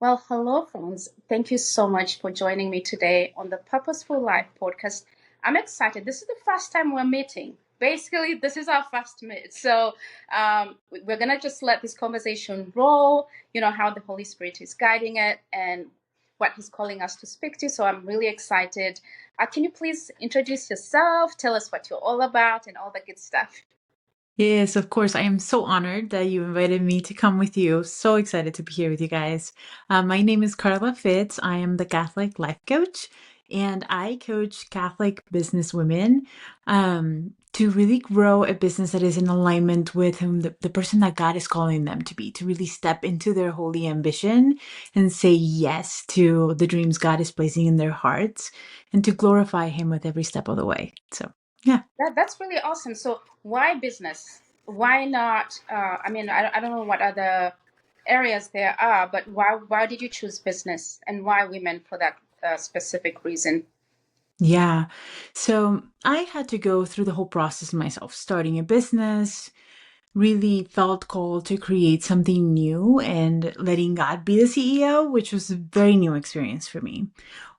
Well, hello, friends. Thank you so much for joining me today on the Purposeful Life podcast. I'm excited. This is the first time we're meeting. Basically, this is our first meet. We're going to just let this conversation roll, how the Holy Spirit is guiding it and what He's calling us to speak to. So I'm really excited. Can you please introduce yourself? Tell us what you're all about and all the good stuff. Yes, of course. I am so honored that you invited me to come with you. So excited to be here with you guys. My name is Karla Fitz. I am the Catholic life coach, and I coach Catholic business women to really grow a business that is in alignment with whom the person that God is calling them to be, to really step into their holy ambition and say yes to the dreams God is placing in their hearts and to glorify Him with every step of the way. So, yeah. That's really awesome. So why business? Why not? I don't know what other areas there are, but why did you choose business and why women for that specific reason? Yeah. So I had to go through the whole process myself, starting a business, really felt called to create something new and letting God be the CEO, which was a very new experience for me.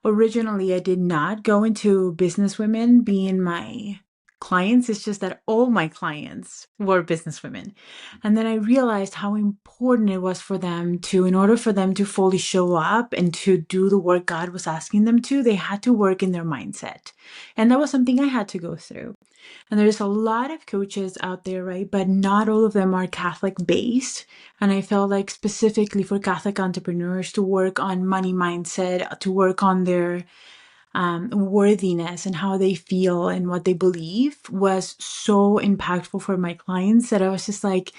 Originally, I did not go into business women being my clients. It's just that all my clients were business women. And then I realized how important it was for them to, in order for them to fully show up and to do the work God was asking them to, they had to work in their mindset. And that was something I had to go through. And there's a lot of coaches out there, right? But not all of them are Catholic based. And I felt like specifically for Catholic entrepreneurs to work on money mindset, to work on their worthiness and how they feel and what they believe was so impactful for my clients that I was just like,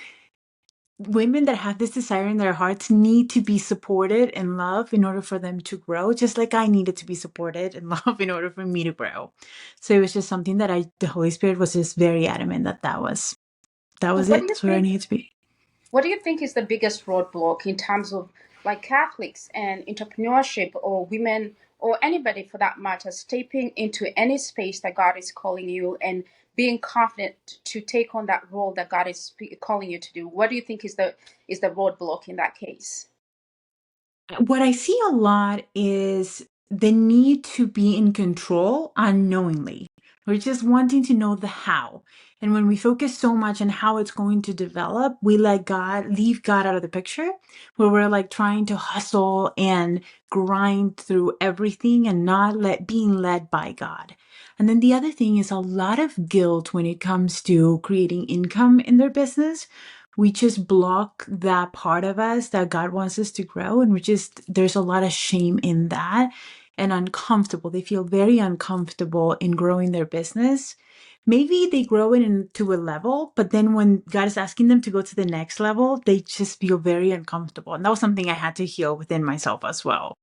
women that have this desire in their hearts need to be supported and loved in order for them to grow, just like I needed to be supported and loved in order for me to grow. So it was just something that the Holy Spirit was just very adamant that that So was it. That's where I needed to be. what do you think is the biggest roadblock in terms of like Catholics and entrepreneurship or women or anybody for that matter stepping into any space that God is calling you and being confident to take on that role that God is calling you to do? What do you think is the roadblock in that case? What I see a lot is the need to be in control unknowingly. We're just wanting to know the how. And when we focus so much on how it's going to develop, we let God leave God out of the picture, where we're like trying to hustle and grind through everything and not being led by God. And then the other thing is a lot of guilt when it comes to creating income in their business. We just block that part of us that God wants us to grow. And there's a lot of shame in that and uncomfortable. They feel very uncomfortable in growing their business. Maybe they grow it into a level, but then when God is asking them to go to the next level, they just feel very uncomfortable. And that was something I had to heal within myself as well.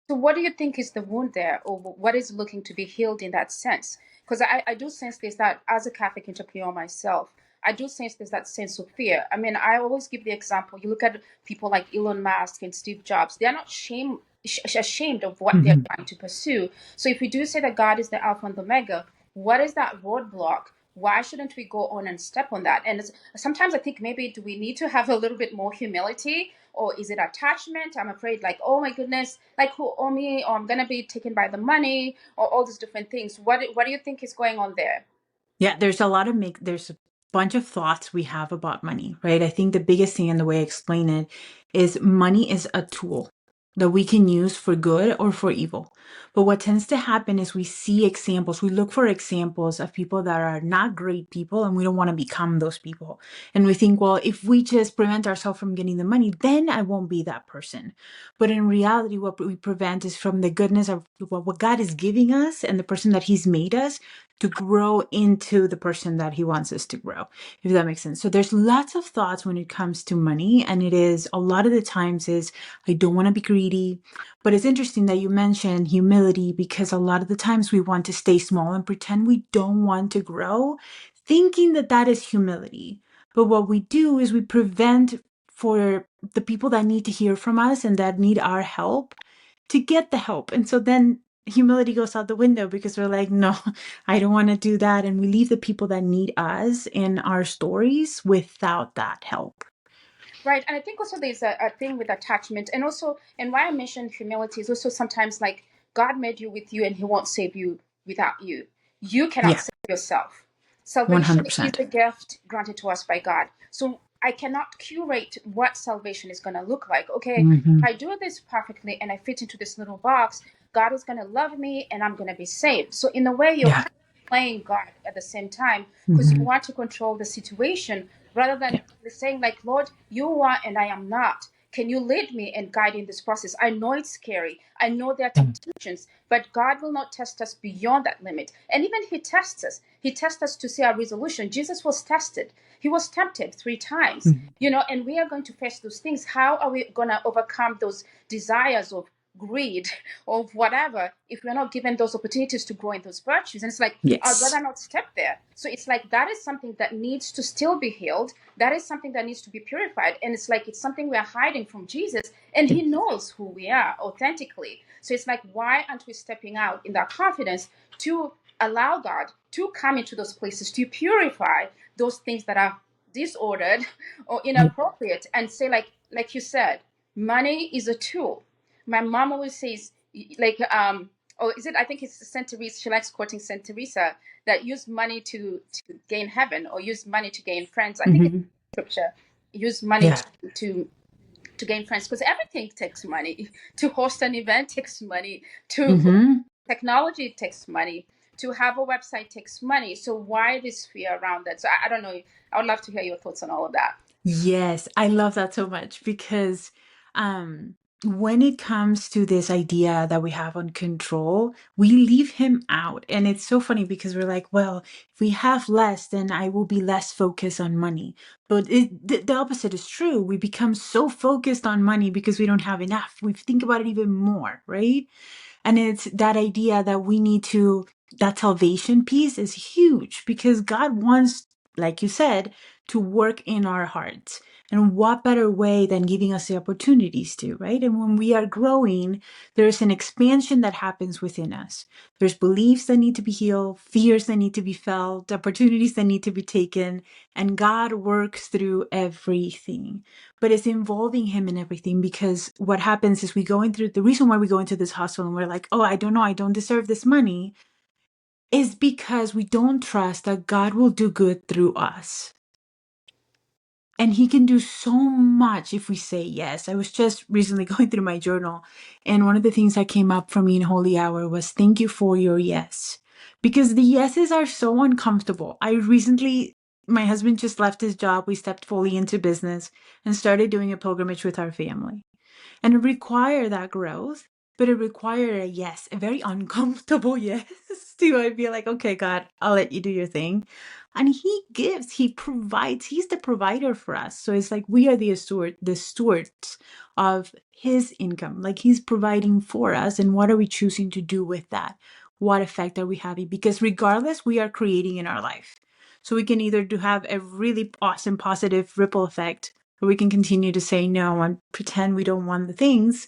So, what do you think is the wound there, or what is looking to be healed in that sense? Because I do sense this that as a Catholic entrepreneur myself, I do sense there's that sense of fear. I mean, I always give the example. You look at people like Elon Musk and Steve Jobs; they are not ashamed of what they're Mhm. trying to pursue. So, if we do say that God is the Alpha and the Omega, what is that roadblock? Why shouldn't we go on and step on that? And sometimes I think maybe do we need to have a little bit more humility, or is it attachment? I'm afraid, like, oh my goodness, like who owe me, or I'm gonna be taken by the money, or all these different things. What do you think is going on there? Yeah, there's a bunch of thoughts we have about money, right? I think the biggest thing and the way I explain it is money is a tool that we can use for good or for evil. But what tends to happen is we see examples, we look for examples of people that are not great people and we don't want to become those people. And we think, well, if we just prevent ourselves from getting the money, then I won't be that person. But in reality, what we prevent is from the goodness of what God is giving us and the person that He's made us to grow into the person that He wants us to grow, if that makes sense. So there's lots of thoughts when it comes to money. And it is a lot of the times is, I don't want to be greedy. But it's interesting that you mentioned humility because a lot of the times we want to stay small and pretend we don't want to grow, thinking that that is humility. But what we do is we prevent for the people that need to hear from us and that need our help to get the help. And so then humility goes out the window because we're like, no, I don't want to do that. And we leave the people that need us in our stories without that help. Right. And I think also there's a thing with attachment. And also, and why I mentioned humility is also sometimes like God made you with you and he won't save you without you. You cannot Yeah, save yourself. Salvation is 100%. a gift granted to us by God. So I cannot curate what salvation is going to look like. Okay, Hmm. if I do this perfectly and I fit into this little box, God is going to love me and I'm going to be saved. So in a way, you're Yeah. kind of playing God at the same time because you Hmm. want to control the situation rather than Yeah. saying like, Lord, you are and I am not. Can you lead me and guide in this process? I know it's scary. I know there are temptations, but God will not test us beyond that limit. And even he tests us. He tests us to see our resolution. Jesus was tested. He was tempted 3 times, Mhm. and we are going to face those things. How are we going to overcome those desires of greed or whatever if we're not given those opportunities to grow in those virtues? And it's like, I'd Yes. rather not step there. So it's like that is something that needs to still be healed. That is something that needs to be purified. And it's like it's something we are hiding from Jesus, and Yeah. he knows who we are authentically. So it's like, why aren't we stepping out in that confidence to allow God to come into those places to purify those things that are disordered or Yeah. inappropriate, and say like you said, money is a tool. My mom always says, like, or is it, I think it's Saint Teresa, she likes quoting Saint Teresa, that use money to gain heaven, or use money to gain friends. I think it's Hmm. scripture. Use money Yeah. to gain friends, because everything takes money. To host an event takes money. To Hmm. technology takes money. To have a website takes money. So why this fear around that? So I don't know. I would love to hear your thoughts on all of that. Yes, I love that so much because um when it comes to this idea that we have on control, we leave him out. And it's so funny because we're like, well, if we have less, then I will be less focused on money. But the opposite is true. We become so focused on money because we don't have enough. We think about it even more, right? And it's that idea that we need to, that salvation piece is huge because God wants, like you said, to work in our hearts. And what better way than giving us the opportunities to, right? And when we are growing, there's an expansion that happens within us. There's beliefs that need to be healed, fears that need to be felt, opportunities that need to be taken, and God works through everything. But it's involving him in everything because what happens is we go into the reason why we go into this hustle and we're like, oh, I don't know, I don't deserve this money, is because we don't trust that God will do good through us. And he can do so much if we say yes. I was just recently going through my journal, and one of the things that came up for me in Holy Hour was thank you for your yes. Because the yeses are so uncomfortable. My husband just left his job. We stepped fully into business and started doing a pilgrimage with our family. And it required that growth, but it required a yes, a very uncomfortable yes. To I feel like, okay, God, I'll let you do your thing. And he gives, he provides, he's the provider for us. So it's like we are the stewards of his income. Like he's providing for us. And what are we choosing to do with that? What effect are we having? Because regardless, we are creating in our life. So we can either have a really awesome positive ripple effect, or we can continue to say no and pretend we don't want the things,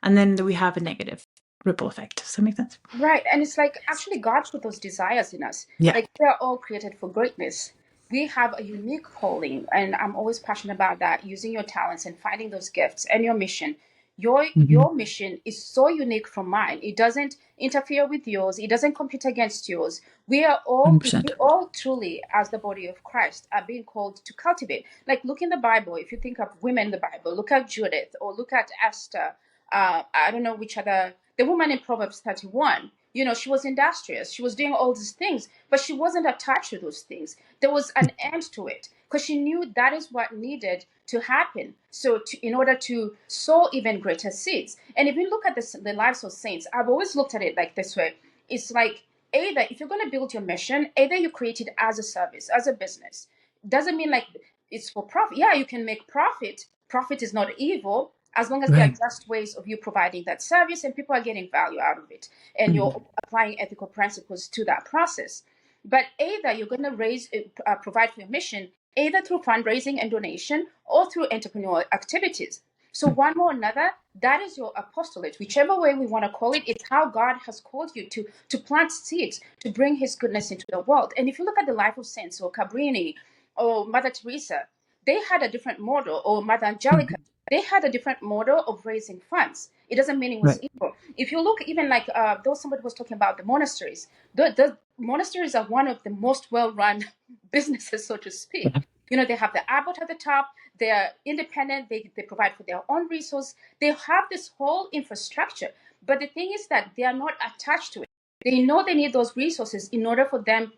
and then we have a negative ripple effect. Does that make sense? Right. And it's like actually God put those desires in us. Yeah. Like we are all created for greatness. We have a unique calling, and I'm always passionate about that, using your talents and finding those gifts and your mission. Mm-hmm. Your mission is so unique from mine. It doesn't interfere with yours. It doesn't compete against yours. We 100%. all truly, as the body of Christ, are being called to cultivate. Like look in the Bible. If you think of women in the Bible, look at Judith or look at Esther. I don't know which other, the woman in Proverbs 31. She was industrious. She was doing all these things, but she wasn't attached to those things. There was an end to it because she knew that is what needed to happen. So, in order to sow even greater seeds. And if you look at the lives of saints, I've always looked at it like this way. It's like either if you're going to build your mission, either you create it as a service, as a business. Doesn't mean like it's for profit. Yeah, you can make profit. Profit is not evil as long as there are Right. just ways of you providing that service and people are getting value out of it and Mm-hmm. you're applying ethical principles to that process. But either you're going to provide for your mission either through fundraising and donation or through entrepreneurial activities. So one or another, that is your apostolate. Whichever way we want to call it, it's how God has called you to plant seeds, to bring his goodness into the world. And if you look at the life of saints or Cabrini or Mother Teresa, they had a different model, or Mother Angelica, they had a different model of raising funds. It doesn't mean it was Right. evil. If you look, even like though somebody was talking about the monasteries, the monasteries are one of the most well-run businesses, so to speak. They have the abbot at the top. They're independent. They provide for their own resource. They have this whole infrastructure. But the thing is that they are not attached to it. They know they need those resources in order for them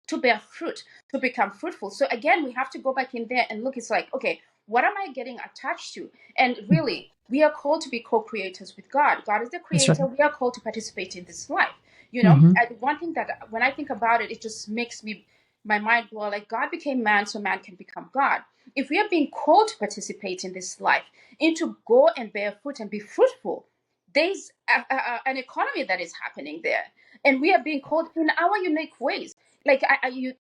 to bear fruit, to become fruitful. So again, we have to go back in there and look. It's like, okay, what am I getting attached to? And really, we are called to be co-creators with God. God is the That's right. creator. We are called to participate in this life. Mm-hmm. And one thing that when I think about it, it just makes my mind blow. Like, God became man so man can become God. If we are being called to participate in this life, and to go and bear fruit and be fruitful, there's an economy that is happening there, and we are being called in our unique ways. Like,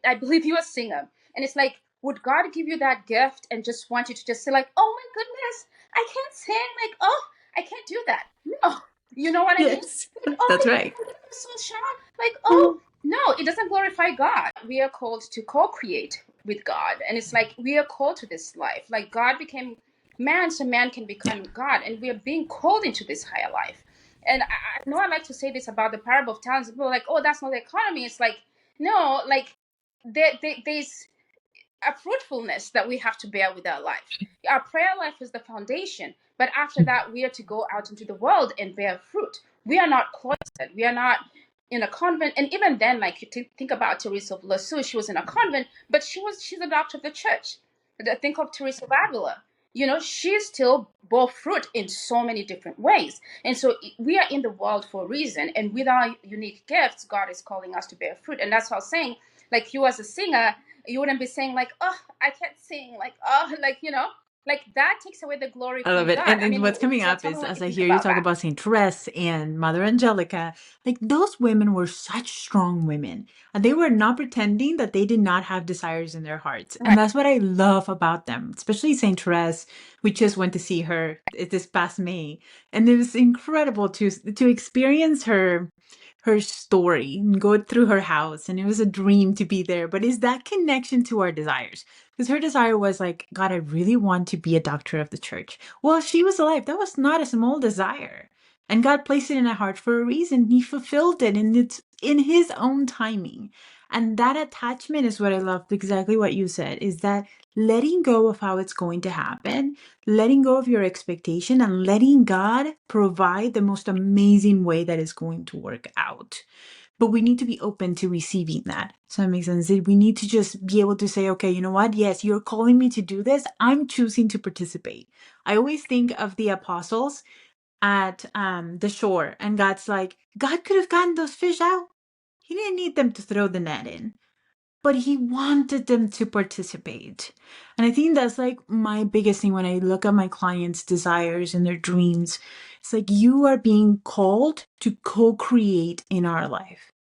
I believe you're a singer, and it's like, would God give you that gift and just want you to just say like, oh my goodness, I can't sing, like, oh, I can't do that? No, you know what I mean? Yes, Like, oh that's my right. God, I'm so shy. Like, oh no, it doesn't glorify God. We are called to co-create with God, and it's like we are called to this life. Like, God became man so man can Yeah. become God, and we are being called into this higher life. And I know I like to say this about the parable of talents. People are like, oh, that's not the economy. It's like, no, like there's a fruitfulness that we have to bear with our life. Our prayer life is the foundation, but after that, we are to go out into the world and bear fruit. We are not cloistered. We are not in a convent. And even then, like, you think about Teresa of Lisieux, she was in a convent, but she's a doctor of the church. Think of Teresa of Avila. She still bore fruit in so many different ways. And so we are in the world for a reason. And with our unique gifts, God is calling us to bear fruit. And that's what I was saying. Like, you as a singer, you wouldn't be saying like, oh, I can't sing, like, oh, like, like, that takes away the glory I love from it. God. And, I and mean, what's coming up tell me is, what as you I think hear you about talk that. about Saint Therese and Mother Angelica, like those women were such strong women. And they were not pretending that they did not have desires in their hearts. And Right. that's what I love about them, especially Saint Therese. We just went to see her this past May. And it was incredible to experience her story and go through her house. And it was a dream to be there. But is that connection to our desires? Because her desire was like, God, I really want to be a doctor of the church. Well, she was alive. That was not a small desire. And God placed it in her heart for a reason. He fulfilled it, and it's in his own timing. And that attachment is what I love, exactly what you said, is that letting go of how it's going to happen, letting go of your expectation, and letting God provide the most amazing way that is going to work out. But we need to be open to receiving that. So that makes sense. We need to just be able to say, okay, you know what? Yes, you're calling me to do this. I'm choosing to participate. I always think of the apostles at the shore, and God's like, God could have gotten those fish out. He didn't need them to throw the net in, but he wanted them to participate. And I think that's like my biggest thing when I look at my clients' desires and their dreams. It's like, you are being called to co-create in our life.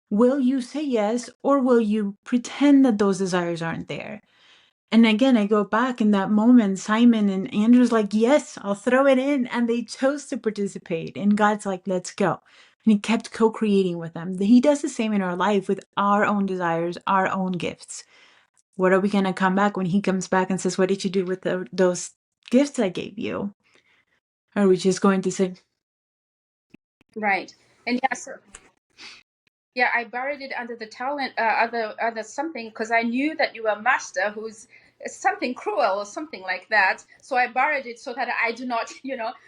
Will you say yes, or will you pretend that those desires aren't there? And again, I go back in that moment, Simon and Andrew's like, yes, I'll throw it in. And they chose to participate. And God's like, let's go. And he kept co-creating with them. He does the same in our life with our own desires, our own gifts. What are we going to come back when he comes back and says, what did you do with those gifts I gave you? Are we just going to say, Right. And yeah, so yeah, I buried it under the talent, other something, because I knew that you were a master who's something cruel or something like that. So I buried it so that I do not,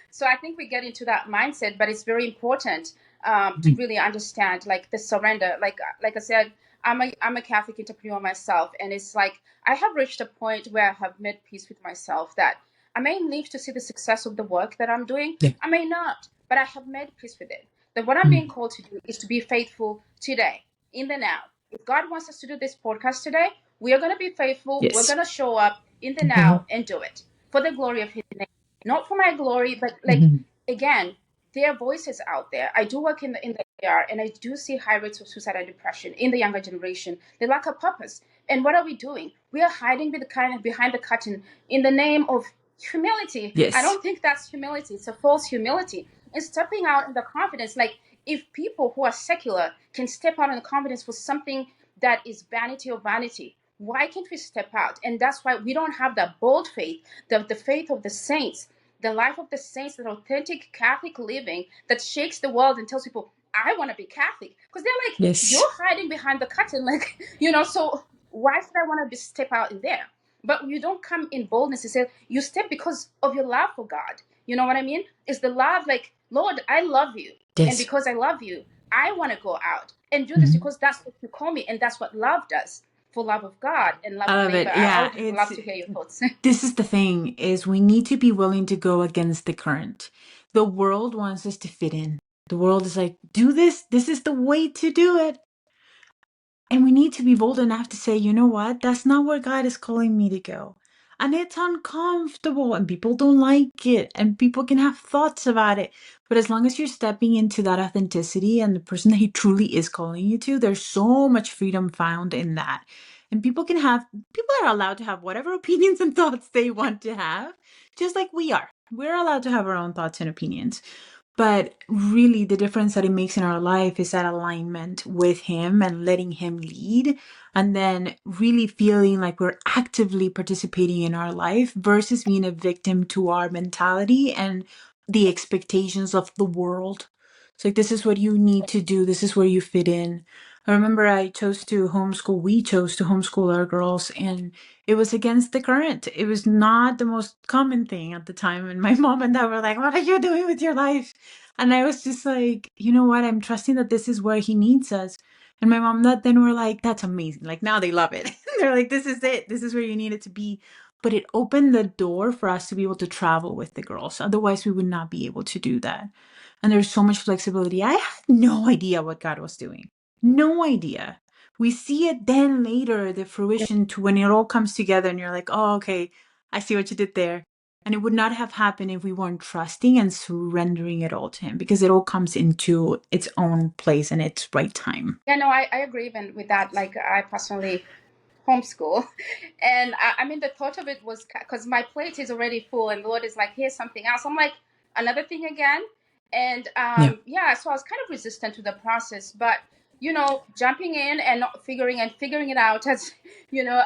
So I think we get into that mindset, but it's very important to really understand, like, the surrender. Like I said, I'm a Catholic entrepreneur myself, and it's like I have reached a point where I have made peace with myself that I may live to see the success of the work that I'm doing. yeah. I may not, but I have made peace with it. That what I'm being called to do is to be faithful today, in the now. If God wants us to do this podcast today, we are going to be faithful. We're Yes. going to show up in the now and do it for the glory of His name, not for my glory, but like, again, there are voices out there. I do work in the AR, and I do see high rates of suicide and depression in the younger generation. They lack a purpose. And what are we doing? We are hiding behind the curtain in the name of humility. I Yes. don't think that's humility. It's a false humility. It's stepping out in the confidence. Like, if people who are secular can step out in the confidence for something that is vanity of vanity, Why can't we step out? And that's why we don't have that bold faith, the faith of the saints, the life of the saints, that authentic Catholic living that shakes the world and tells people, I want to be Catholic. Because they're like, Yes. you're hiding behind the curtain. Like, so why should I want to be step out in there? But you don't come in boldness. You say, you step because of your love for God. You know what I mean? It's the love, like, Lord, I love you. And Yes. because I love you, I want to go out and do this Mhm. because that's what you call me. And that's what love does, for love of God and love I of love neighbor. it. I Yeah, would it's love to hear your thoughts. this is the thing is we need to be willing to go against the current. The world wants us to fit in. The world is like, do this. This is the way to do it. And we need to be bold enough to say, you know what? That's not where God is calling me to go. And it's uncomfortable and people don't like it and people can have thoughts about it. But as long as you're stepping into that authenticity and the person that he truly is calling you to, there's so much freedom found in that. And people are allowed to have whatever opinions and thoughts they want to have, just like we are. We're allowed to have our own thoughts and opinions. But really, the difference that it makes in our life is that alignment with Him and letting Him lead, and then really feeling like we're actively participating in our life versus being a victim to our mentality and the expectations of the world. It's like, this is what you need to do, this is where you fit in. I remember we chose to homeschool our girls, and it was against the current. It was not the most common thing at the time. And my mom and dad were like, what are you doing with your life? And I was just like, you know what? I'm trusting that this is where he needs us. And my mom and dad then were like, that's amazing. Like now they love it. They're like, this is it. This is where you need it to be. But it opened the door for us to be able to travel with the girls. Otherwise, we would not be able to do that. And there's so much flexibility. I had no idea what God was doing. No idea. We see it then later, the fruition to when it all comes together and you're like, oh, okay, I see what you did there. And it would not have happened if we weren't trusting and surrendering it all to Him, because it all comes into its own place and its right time. Yeah, no, I agree even with that. Like, I personally homeschool. And I mean, the thought of it was because my plate is already full, and the Lord is like, here's something else. I'm like, another thing again. And Yeah. yeah, so I was kind of resistant to the process, but jumping in and not figuring it out as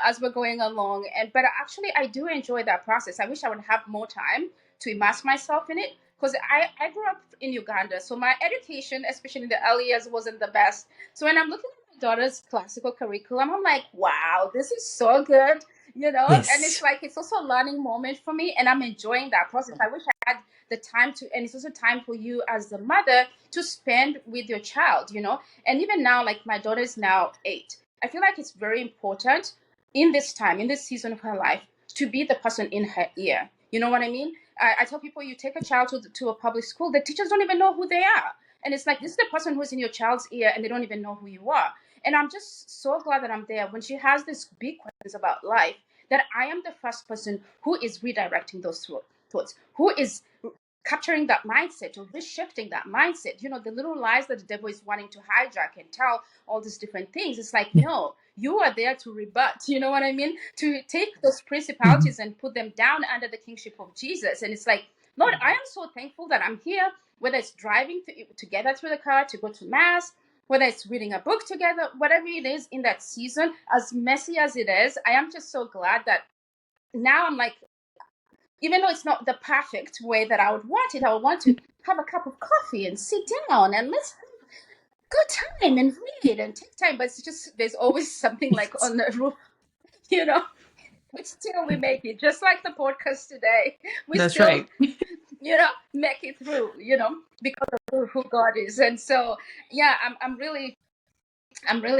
as we're going along. But actually, I do enjoy that process. I wish I would have more time to immerse myself in it, because I grew up in Uganda, so my education, especially in the early years, wasn't the best. So when I'm looking at my daughter's classical curriculum, I'm like, wow, this is so good, and it's Yes. like, it's also a learning moment for me, and I'm enjoying that process. I wish I had the time to, and it's also time for you as the mother to spend with your child, and even now, like, my daughter is now 8. I feel like it's very important in this time, in this season of her life, to be the person in her ear. You know what I mean? I tell people, you take a child to a public school, the teachers don't even know who they are. And it's like, this is the person who's in your child's ear, and they don't even know who you are. And I'm just so glad that I'm there when she has these big questions about life, that I am the first person who is redirecting those thoughts, who is capturing that mindset or reshifting that mindset. The little lies that the devil is wanting to hijack and tell all these different things. It's like, Yeah. no, you are there to rebut. You know what I mean? To take those Mhm. principalities and put them down under the kingship of Jesus. And it's like, Lord, I am so thankful that I'm here, whether it's driving together through the car to go to mass, whether it's reading a book together, whatever it is in that season, as messy as it is, I am just so glad that now I'm like, even though it's not the perfect way that I would want it, I would want to have a cup of coffee and sit down and let's have a good time and read and take time. But it's just, there's always something like Yes. on the roof, you know. But still, we make it. Just like the podcast today, we That's still, right. make it through, because of who God is. And so, yeah, I'm really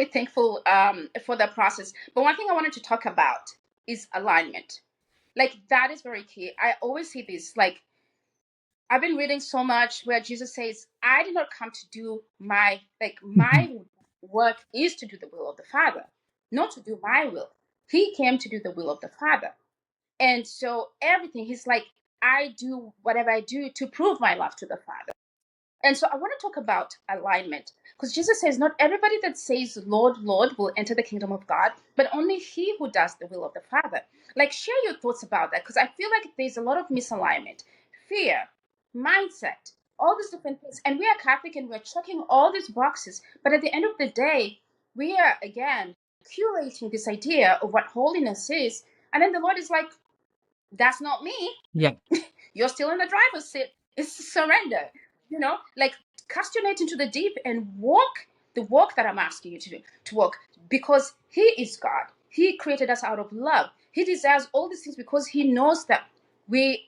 thankful for the process. But one thing I wanted to talk about is alignment. Like, that is very key. I always see this, like, I've been reading so much where Jesus says, I did not come to do Mhm. my work is to do the will of the Father, not to do my will. He came to do the will of the Father. And so everything, he's like, I do whatever I do to prove my love to the Father. And so I want to talk about alignment, because Jesus says, not everybody that says, Lord, Lord, will enter the kingdom of God, but only he who does the will of the Father. Like, share your thoughts about that, because I feel like there's a lot of misalignment, fear, mindset, all these different things. And we are Catholic and we're checking all these boxes. But at the end of the day, we are, again, curating this idea of what holiness is. And then the Lord is like, that's not me. Yeah. You're still in the driver's seat. It's surrender. Like, cast your net into the deep and walk the walk that I'm asking you to do, to walk, because He is God. He created us out of love. He desires all these things because He knows that we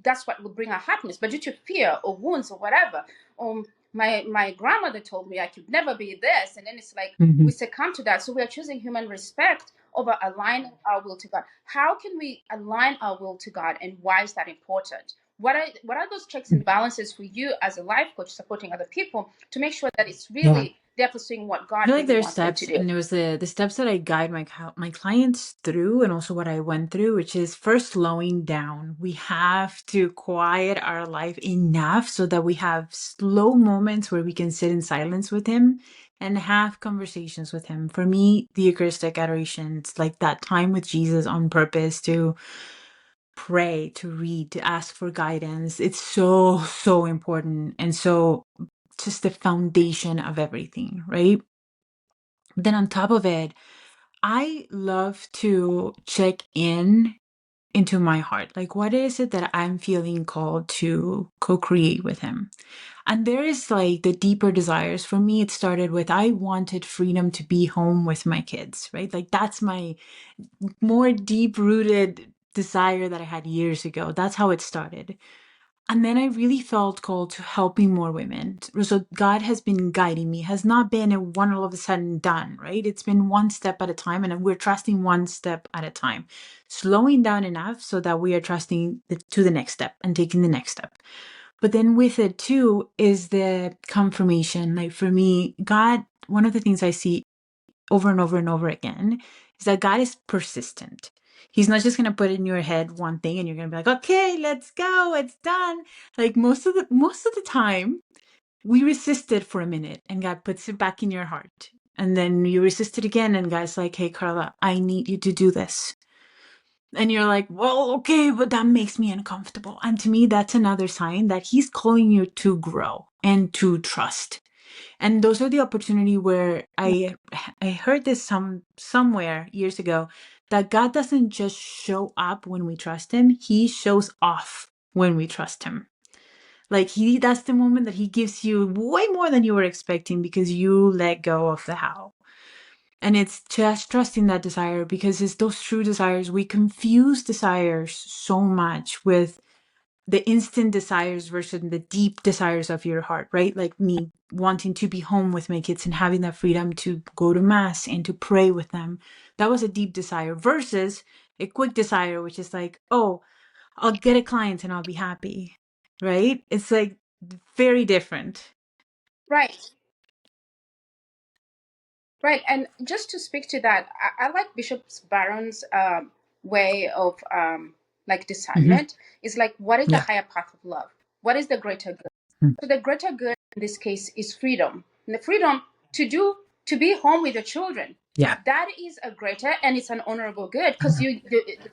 that's what will bring our happiness. But due to fear or wounds or whatever, my grandmother told me I could never be this, and then it's like we succumb to that. So we are choosing human respect over aligning our will to God. How can we align our will to God, and why is that important? What are those checks and balances for you as a life coach supporting other people to make sure that it's Yeah. really they're pursuing what I God feel like really there's wants them to steps, do? and there was the steps that I guide my clients through, and also what I went through, which is first slowing down. We have to quiet our life enough so that we have slow moments where we can sit in silence with Him and have conversations with Him. For me, the Eucharistic adoration, it's like that time with Jesus on purpose to pray, to read, to ask for guidance. It's so, so important. And so just the foundation of everything, right? Then on top of it, I love to check in into my heart. Like, what is it that I'm feeling called to co-create with Him? And there is like the deeper desires. For me, it started with I wanted freedom to be home with my kids, right? Like, that's my more deep rooted desire that I had years ago. That's how it started. And then I really felt called to helping more women. So God has been guiding me, has not been a one all of a sudden done, right? It's been one step at a time, and we're trusting one step at a time, slowing down enough so that we are trusting to the next step and taking the next step. But then with it too is the confirmation. Like for me, God, one of the things I see over and over and over again is that God is persistent. He's not just going to put in your head one thing and you're going to be like, okay, let's go. It's done. Like most of the time we resist it for a minute and God puts it back in your heart. And then you resist it again and God's like, hey, Karla, I need you to do this. And you're like, well, okay, but that makes me uncomfortable. And to me, that's another sign that He's calling you to grow and to trust. And those are the opportunity where I heard this somewhere years ago, that God doesn't just show up when we trust Him, He shows off when we trust Him. Like that's the moment that He gives you way more than you were expecting because you let go of the how. And it's just trusting that desire, because it's those true desires. We confuse desires so much with the instant desires versus the deep desires of your heart, right? Like me wanting to be home with my kids and having that freedom to go to mass and to pray with them. That was a deep desire versus a quick desire, which is like, oh, I'll get a client and I'll be happy, right? It's like very different. Right. Right, and just to speak to that, I like Bishop Barron's way of like Hmm. discernment. Is like, what is the Yeah. higher path of love? What is the greater good? Mm. So the greater good in this case is freedom, and the freedom to be home with your children. Yeah. That is a greater, and it's an honorable good, because the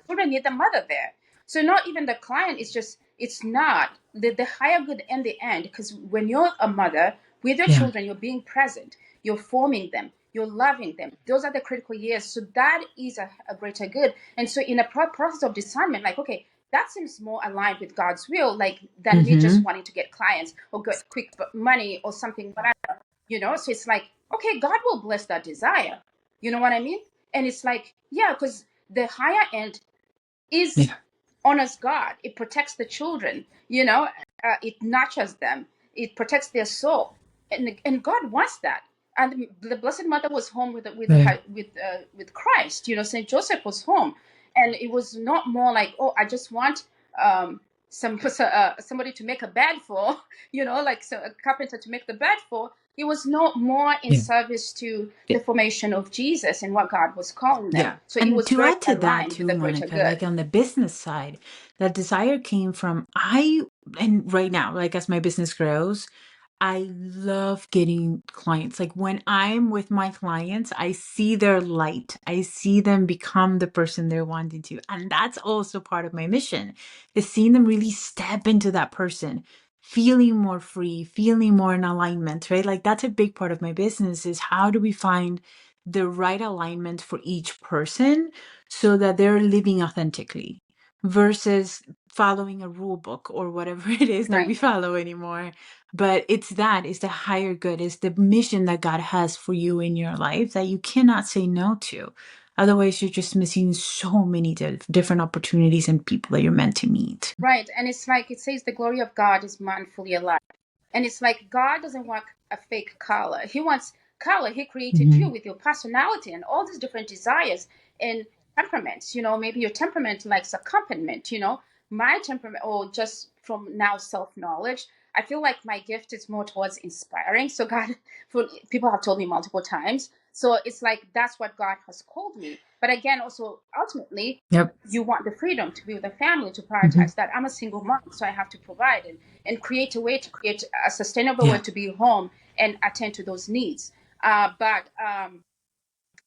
children need the mother there. So not even the client is just, it's not the higher good in the end, because when you're a mother with your Yeah. children, you're being present, you're forming them, you're loving them. Those are the critical years. So that is a greater good. And so in a process of discernment, like, okay, that seems more aligned with God's will, like, than me just Hmm. wanting to get clients or get quick money or something, whatever. So it's like, okay, God will bless that desire. You know what I mean? And it's like, yeah, because the higher end is Yeah. honors God. It protects the children. It nurtures them. It protects their soul, and God wants that. And the Blessed Mother was home Right. with Christ. Saint Joseph was home, and it was not more like, oh, I just want somebody to make a bed for, like, so a carpenter to make the bed for. It was no more in Yeah. service to the formation of Jesus and what God was calling them. Yeah. So it And was to very add to that aligned with too, the greater Monica, good. like on the business side, that desire came from and right now, like as my business grows, I love getting clients. Like when I'm with my clients, I see their light. I see them become the person they're wanting to. And that's also part of my mission, is seeing them really step into that person, feeling more free, feeling more in alignment, right? Like that's a big part of my business, is how do we find the right alignment for each person so that they're living authentically versus following a rule book or whatever it is that Right. we follow anymore. But it's the higher good, it's the mission that God has for you in your life that you cannot say no to. Otherwise, you're just missing so many different opportunities and people that you're meant to meet. Right. And it's like it says the glory of God is man fully alive. And it's like God doesn't want a fake Karla. He wants Karla. He created you Mhm. with your personality and all these different desires and temperaments. Maybe your temperament likes accompaniment, my temperament, or just from now self-knowledge. I feel like my gift is more towards inspiring. So God, for people have told me multiple times. So it's like that's what God has called me. But again, also ultimately, Yep. you want the freedom to be with the family, to Mhm. prioritize that. I'm a single mom, so I have to provide and create a way to create a sustainable way Yeah. to be home and attend to those needs. But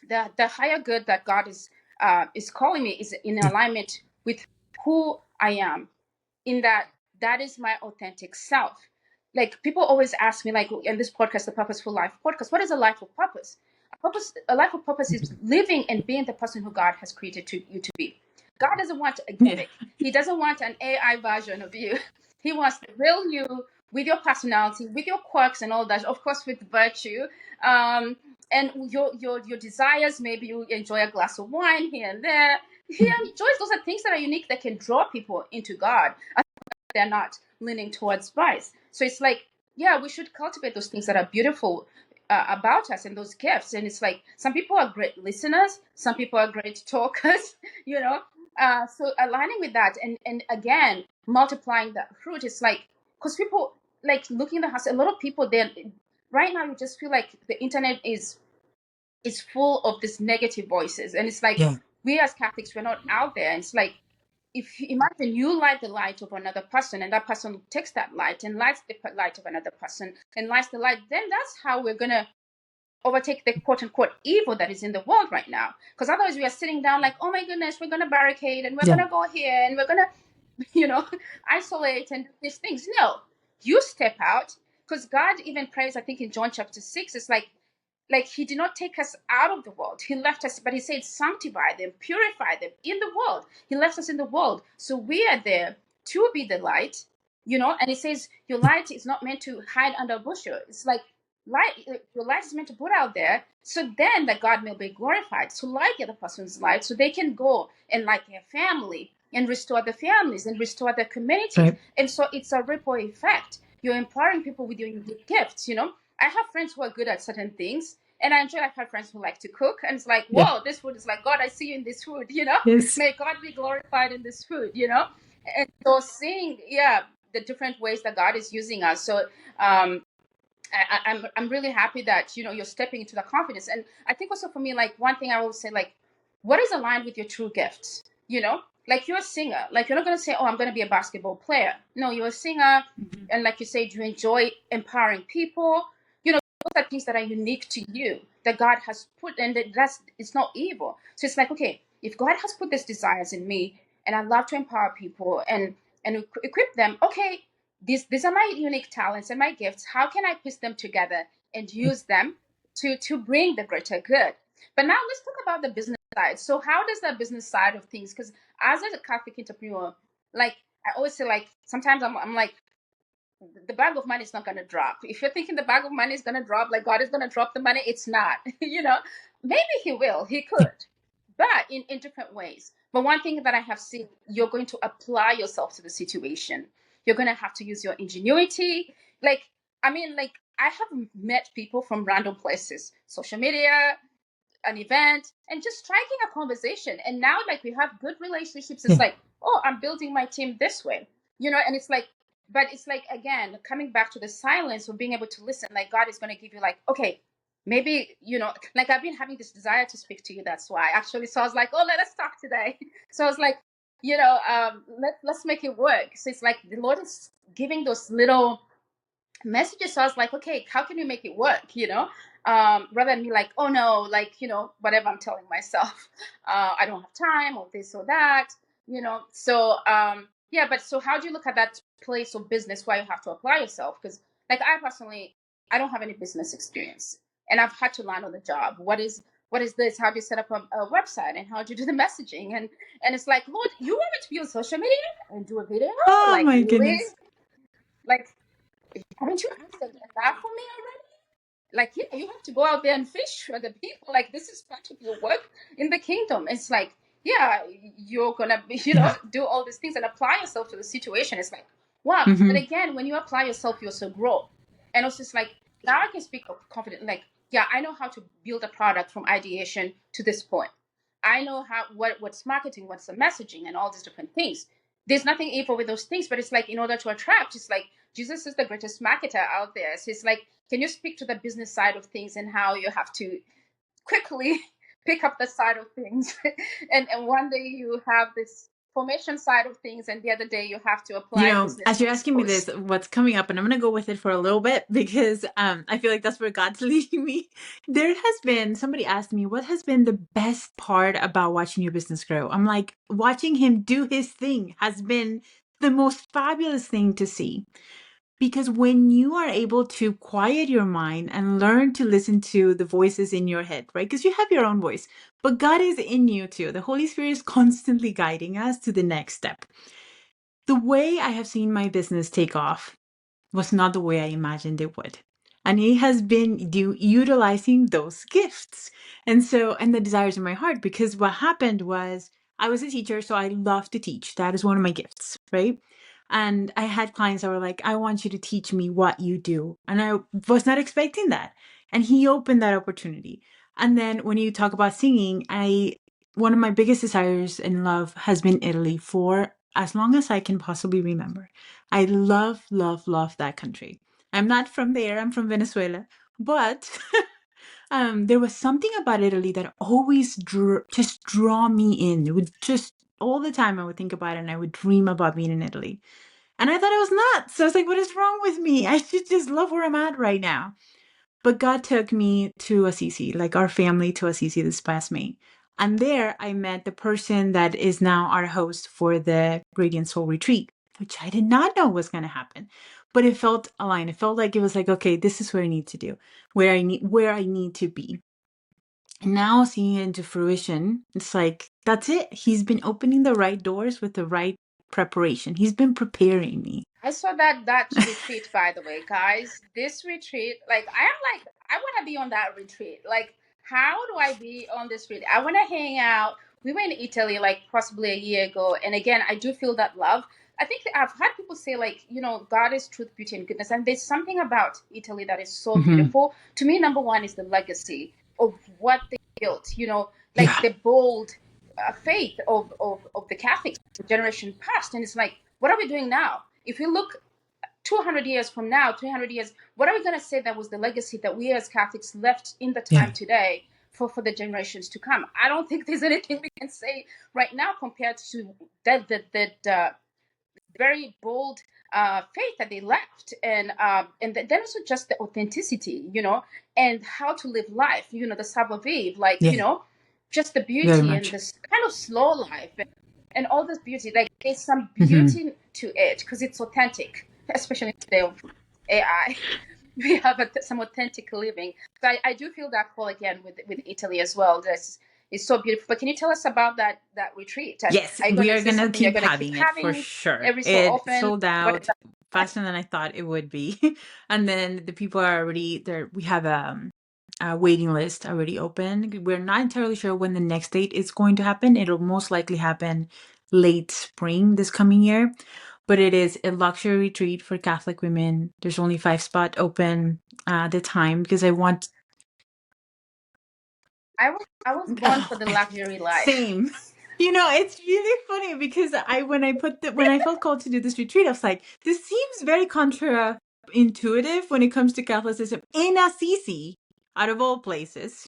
the higher good that God is calling me is in Yeah. alignment with who I am, in that is my authentic self. Like people always ask me, like in this podcast, the Purposeful Life podcast, what is a life of purpose? A life of purpose is living and being the person who God has created you to be. God doesn't want a Yeah. gimmick. He doesn't want an AI version of you. He wants the real you with your personality, with your quirks and all that, of course, with virtue. And your desires. Maybe you enjoy a glass of wine here and there. He enjoys those are things that are unique that can draw people into God. They're not leaning towards vice. So it's like, yeah, we should cultivate those things that are beautiful about us and those gifts. And it's like some people are great listeners, some people are great talkers, you know. So aligning with that and again multiplying that fruit is like because people like looking at the house. A lot of people then right now you just feel like the internet is full of these negative voices, and it's like Yeah. we as Catholics we're not out there. And it's like if you imagine you light the light of another person and that person takes that light and lights the light of another person and lights the light, then that's how we're going to overtake the quote unquote evil that is in the world right now. Because otherwise we are sitting down like, oh my goodness, we're going to barricade and we're Yeah. going to go here and we're going to, isolate and do these things. No, you step out because God even prays, I think in John chapter 6, it's like he did not take us out of the world. He left us, but he said, sanctify them, purify them in the world. He left us in the world. So we are there to be the light, and it says your light is not meant to hide under a bushel. It's like your light is meant to put out there so then that God may be glorified. So light the other person's light so they can go and light their family and restore the families and restore their communities. Right. And so it's a ripple effect. You're empowering people with your unique gifts, I have friends who are good at certain things, and I enjoy. I've had friends who like to cook, and it's like, Yeah. whoa, this food is like God. I see you in this food, Yes. May God be glorified in this food, And so seeing, yeah, the different ways that God is using us. So I'm really happy that you're stepping into the confidence. And I think also for me, like one thing I will say, like, what is aligned with your true gifts? Like you're a singer. Like you're not gonna say, oh, I'm gonna be a basketball player. No, you're a singer, Mhm. and like you said, you enjoy empowering people. Those are things that are unique to you that God has put, and that's it's not evil. So it's like, okay, if God has put these desires in me, and I love to empower people and equip them, okay, these are my unique talents and my gifts. How can I piece them together and use them to bring the greater good? But now let's talk about the business side. So how does the business side of things? Because as a Catholic entrepreneur, like I always say, like sometimes I'm like the bag of money is not going to drop. If you're thinking the bag of money is going to drop, like God is going to drop the money, it's not. Maybe He will, He Yeah. could, but in different ways. But one thing that I have seen, you're going to apply yourself to the situation. You're going to have to use your ingenuity. Like, I mean, like, I have met people from random places, social media, an event, and just striking a conversation. And now, like, we have good relationships. It's Yeah. like, oh, I'm building my team this way, and it's like, but it's like, again, coming back to the silence of being able to listen, like, God is going to give you, like, okay, maybe, like, I've been having this desire to speak to you. That's why, actually. So I was like, oh, let us talk today. So I was like, let's make it work. So it's like the Lord is giving those little messages. So I was like, okay, how can we make it work? Rather than me like, oh no, like, whatever I'm telling myself, I don't have time or this or that, So, yeah, but so how do you look at that place of business where you have to apply yourself? Because like I personally, I don't have any business experience and I've had to learn on the job. what is this? How do you set up a website, and how do you do the messaging? And it's like, Lord, you want me to be on social media and do a video? Oh Like, my really? goodness. Like, haven't you asked that for me already? Like, yeah, you have to go out there and fish for the people. Like, this is part of your work in the kingdom. It's like, yeah, you're gonna Yeah. do all these things and apply yourself to the situation. It's like, wow. But Hmm. again, when you apply yourself, you also grow. And also, it's like, now I can speak confident. Like, yeah, I know how to build a product from ideation to this point. I know how what's marketing, what's the messaging, and all these different things. There's nothing evil with those things, but it's like, in order to attract, it's like Jesus is the greatest marketer out there. So it's like, can you speak to the business side of things and how you have to quickly pick up the side of things? And one day you have this formation side of things, and the other day you have to apply business As you're asking me principles. this, what's coming up, and I'm going to go with it for a little bit because I feel like that's where God's leading me. There has been, somebody asked me, what has been the best part about watching your business grow? I'm like, watching him do his thing has been the most fabulous thing to see. Because when you are able to quiet your mind and learn to listen to the voices in your head, right? Because you have your own voice, but God is in you too. The Holy Spirit is constantly guiding us to the next step. The way I have seen my business take off was not the way I imagined it would. And he has been utilizing those gifts. And the desires in my heart, because what happened was I was a teacher, so I love to teach. That is one of my gifts, right? And I had clients that were like, I want you to teach me what you do. And I was not expecting that. And he opened that opportunity. And then when you talk about singing, one of my biggest desires in love has been Italy for as long as I can possibly remember. I love, love, love that country. I'm not from there. I'm from Venezuela. But there was something about Italy that always just draw me in. It would just all the time I would think about it and I would dream about being in Italy. And I thought I was nuts. So I was like, what is wrong with me? I should just love where I'm at right now. But God took me to Assisi, like our family to Assisi this past May. And there I met the person that is now our host for the Radiant Soul Retreat, which I did not know was going to happen. But it felt aligned. It felt like it was like, okay, this is what I need to do, where I need to be. And now seeing it into fruition, it's like, that's it. He's been opening the right doors with the right preparation. He's been preparing me. I saw that retreat, by the way, guys. This retreat, like, I want to be on that retreat. Like, how do I be on this retreat? I want to hang out. We were in Italy like possibly a year ago, and again, I do feel that love. I think I've had people say, like, God is truth, beauty, and goodness, and there's something about Italy that is so Hmm. beautiful. To me, number one is the legacy of what they built. Like Yeah. the bold faith of the Catholics, the generation past, and it's like, what are we doing now? If we look 200 years from now, 300 years, what are we going to say that was the legacy that we as Catholics left in the time Yeah. today for the generations to come? I don't think there's anything we can say right now compared to that very bold faith that they left, and then also just the authenticity, and how to live life, the savoir vivre, like, Yeah. just the Very beauty and much. this kind of slow life, and all this beauty. Like, there's some Hmm. beauty to it because it's authentic, especially today of AI. We have some authentic living. So I do feel that call again with Italy as well. This is so beautiful. But can you tell us about that retreat? And Yes, are you we gonna? are Is this gonna something you're keep gonna keep having it for having sure. every so It often? sold What is out that like? faster than I thought it would be. And then the people are already there. We have a waiting list already open. We're not entirely sure when the next date is going to happen. It'll most likely happen late spring this coming year. But it is a luxury retreat for Catholic women. There's only 5 spots open at the time because I want. I was born for the luxury life. Same. It's really funny because when I felt called to do this retreat, I was like, this seems very contra intuitive when it comes to Catholicism in Assisi, out of all places.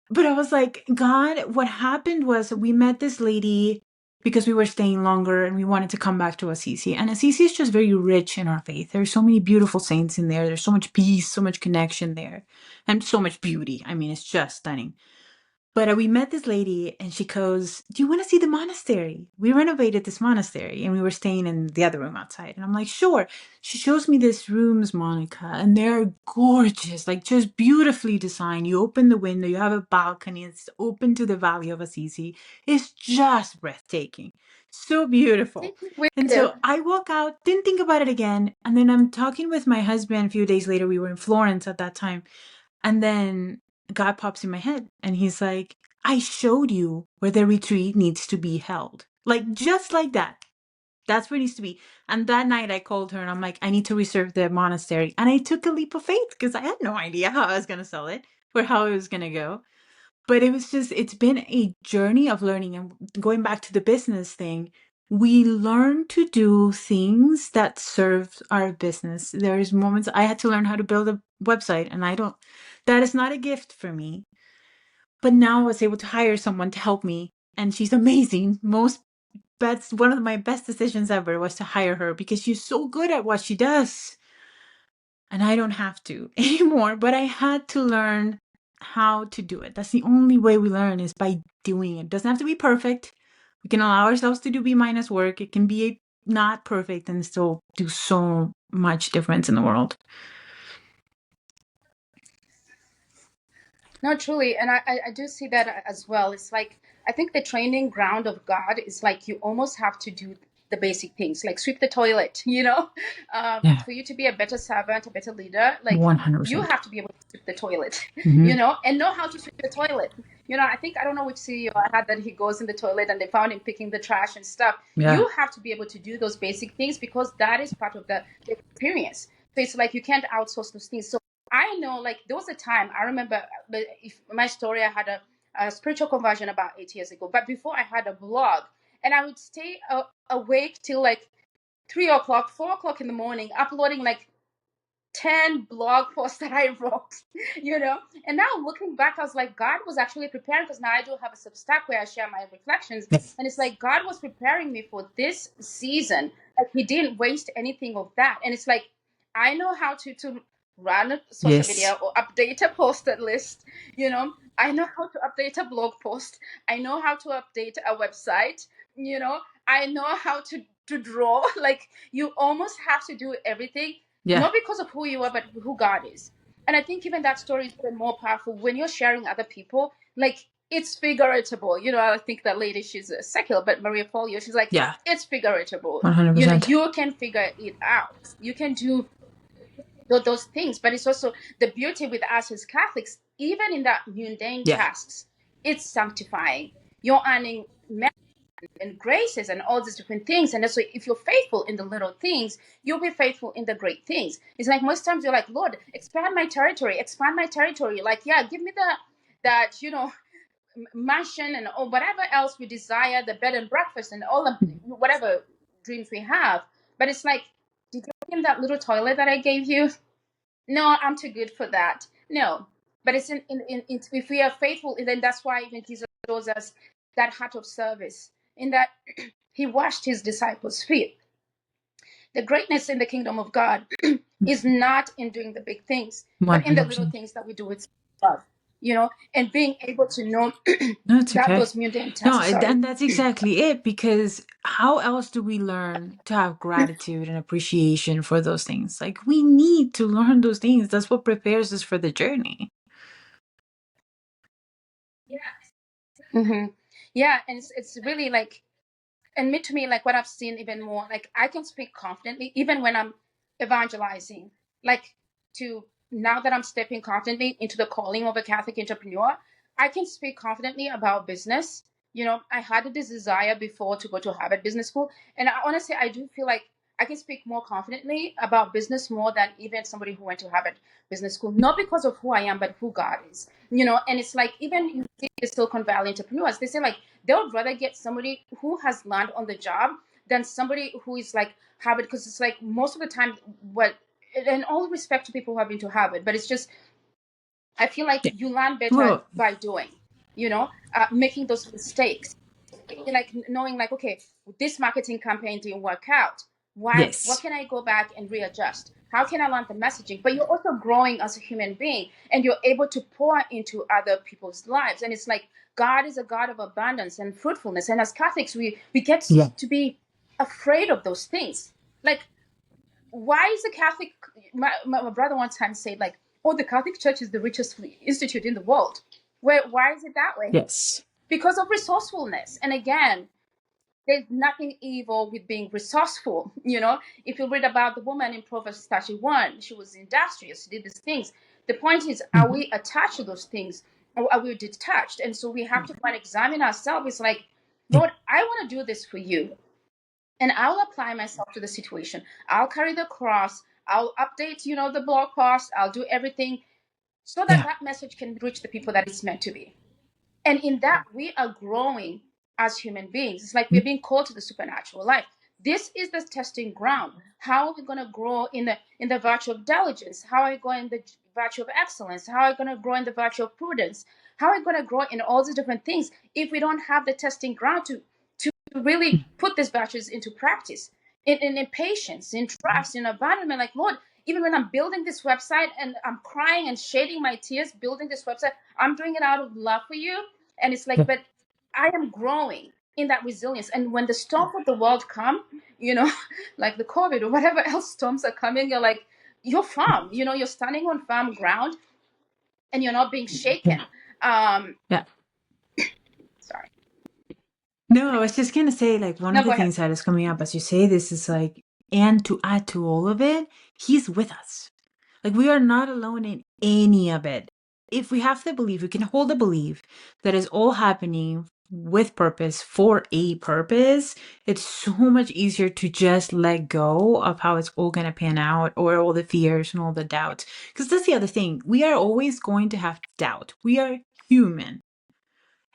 But I was like, God, what happened was we met this lady because we were staying longer and we wanted to come back to Assisi. And Assisi is just very rich in our faith. There's so many beautiful saints in there. There's so much peace, so much connection there, and so much beauty. I mean, it's just stunning. But we met this lady and she goes, "Do you want to see the monastery? We renovated this monastery and we were staying in the other room outside." And I'm like, "Sure." She shows me these rooms, Monica, and they're gorgeous, like just beautifully designed. You open the window, you have a balcony, it's open to the Valley of Assisi. It's just breathtaking. So beautiful. We And do. so I walk out, didn't think about it again. And then I'm talking with my husband a few days later. We were in Florence at that time. And then God pops in my head and he's like, "I showed you where the retreat needs to be held." Like, just like that. That's where it needs to be. And that night I called her and I'm like, "I need to reserve the monastery." And I took a leap of faith because I had no idea how I was going to sell it or how it was going to go. But it was just, it's been a journey of learning. And going back to the business thing, we learn to do things that serve our business. There's moments I had to learn how to build a website, and that is not a gift for me. But now I was able to hire someone to help me, and she's amazing. One of my best decisions ever was to hire her because she's so good at what she does. And I don't have to anymore, but I had to learn how to do it. That's the only way we learn, is by doing it. It doesn't have to be perfect. We can allow ourselves to do B minus work. It can be not perfect and still do so much difference in the world. No, truly, and I do see that as well. It's like I think the training ground of God is like you almost have to do the basic things, like sweep the toilet. Yeah, For you to be a better servant, a better leader, like you 100%. have to be able to sweep the toilet, Hmm. and know how to sweep the toilet. I don't know which CEO I had that he goes in the toilet and they found him picking the trash and stuff. Yeah. You have to be able to do those basic things because that is part of the experience. So it's like you can't outsource those things. So I know, like, there was a time I remember, if my story, I had a spiritual conversion about 8 years ago. But before, I had a blog, and I would stay awake till like 3 o'clock, 4 o'clock in the morning, uploading like 10 blog posts that I wrote, And now looking back, I was like, God was actually preparing, because now I do have a Substack where I share my reflections. And it's like God was preparing me for this season. Like, He didn't waste anything of that. And it's like, I know how to run a social Yes. media or update a posted list, I know how to update a blog post. I know how to update a website, you know. I know how to draw. Like, you almost have to do everything, Yeah. not because of who you are, but who God is. And I think even that story is even more powerful when you're sharing other people. Like, it's figuratable. I think that lady, she's a secular, but Maria Folio, she's like, Yeah. it's figuratable. 100%. You can figure it out. You can do those things. But it's also the beauty with us as Catholics, even in that mundane Yeah. tasks, it's sanctifying. You're earning and graces and all these different things. And so if you're faithful in the little things, you'll be faithful in the great things. It's like most times you're like, Lord, expand my territory, expand my territory. Like, yeah, give me that mansion and or whatever else we desire, the bed and breakfast and all the whatever dreams we have. But it's like, did you bring in that little toilet that I gave you? No, I'm too good for that. No. But it's if we are faithful, then that's why even Jesus shows us that heart of service, in that He washed His disciples' feet. The greatness in the kingdom of God is not in doing the big things, but in the little 100%. things that we do with love, and being able to know No, it's that okay. those mundane No, tasks are. and that's exactly it, because how else do we learn to have gratitude and appreciation for those things? Like, we need to learn those things. That's what prepares us for the journey. Mm-hmm. Yeah, and it's really like, and to me, like what I've seen even more, like I can speak confidently even when I'm evangelizing. Like, to now that I'm stepping confidently into the calling of a Catholic entrepreneur, I can speak confidently about business. I had this desire before to go to Harvard Business School, and honestly, I do feel like I can speak more confidently about business more than even somebody who went to Harvard Business School, not because of who I am, but who God is. And it's like, even you see the Silicon Valley entrepreneurs, they say like they would rather get somebody who has learned on the job than somebody who is like Harvard, because it's like most of the time, what, and all respect to people who have been to Harvard, but it's just, I feel like Yeah. you learn better Well, by doing, making those mistakes, like knowing like, okay, this marketing campaign didn't work out. Why? What Yes. can I go back and readjust? How can I learn the messaging? But you're also growing as a human being, and you're able to pour into other people's lives. And it's like God is a God of abundance and fruitfulness. And as Catholics, we get Yeah. to be afraid of those things. Like, why is the Catholic? My brother one time said, like, oh, the Catholic Church is the richest institute in the world. Why is it that way? Yes. Because of resourcefulness. And again, there's nothing evil with being resourceful. If you read about the woman in Proverbs 31, she was industrious, she did these things. The point is, are Mhm. we attached to those things, or are we detached? And so we have to examine ourselves. It's like, Yeah. Lord, I want to do this for you, and I'll apply myself to the situation. I'll carry the cross. I'll update, the blog post. I'll do everything so that Yeah. that message can reach the people that it's meant to be. And in that, we are growing as human beings. It's like we're being called to the supernatural life. This is the testing ground. How are we going to grow in the virtue of diligence? How are we going in the virtue of excellence? How are we going to grow in the virtue of prudence? How are we going to grow in all these different things if we don't have the testing ground to really put these virtues into practice? In patience, in trust, in abandonment. Like, Lord, even when I'm building this website and I'm crying and shedding my tears building this website, I'm doing it out of love for you. And it's like, Yeah. but I am growing in that resilience. And when the storms of the world come, like the COVID or whatever else storms are coming, you're like, you're firm. You're standing on firm ground, and you're not being shaken. Yeah. Um, Yeah. Sorry. No, I was just gonna say, like, one of No, the go ahead. things that is coming up as you say this is like, and to add to all of it, he's with us. Like, we are not alone in any of it. If we have the belief, we can hold the belief that is all happening with purpose for a purpose, it's so much easier to just let go of how it's all gonna pan out, or all the fears and all the doubts. Because that's the other thing. We are always going to have doubt. We are human.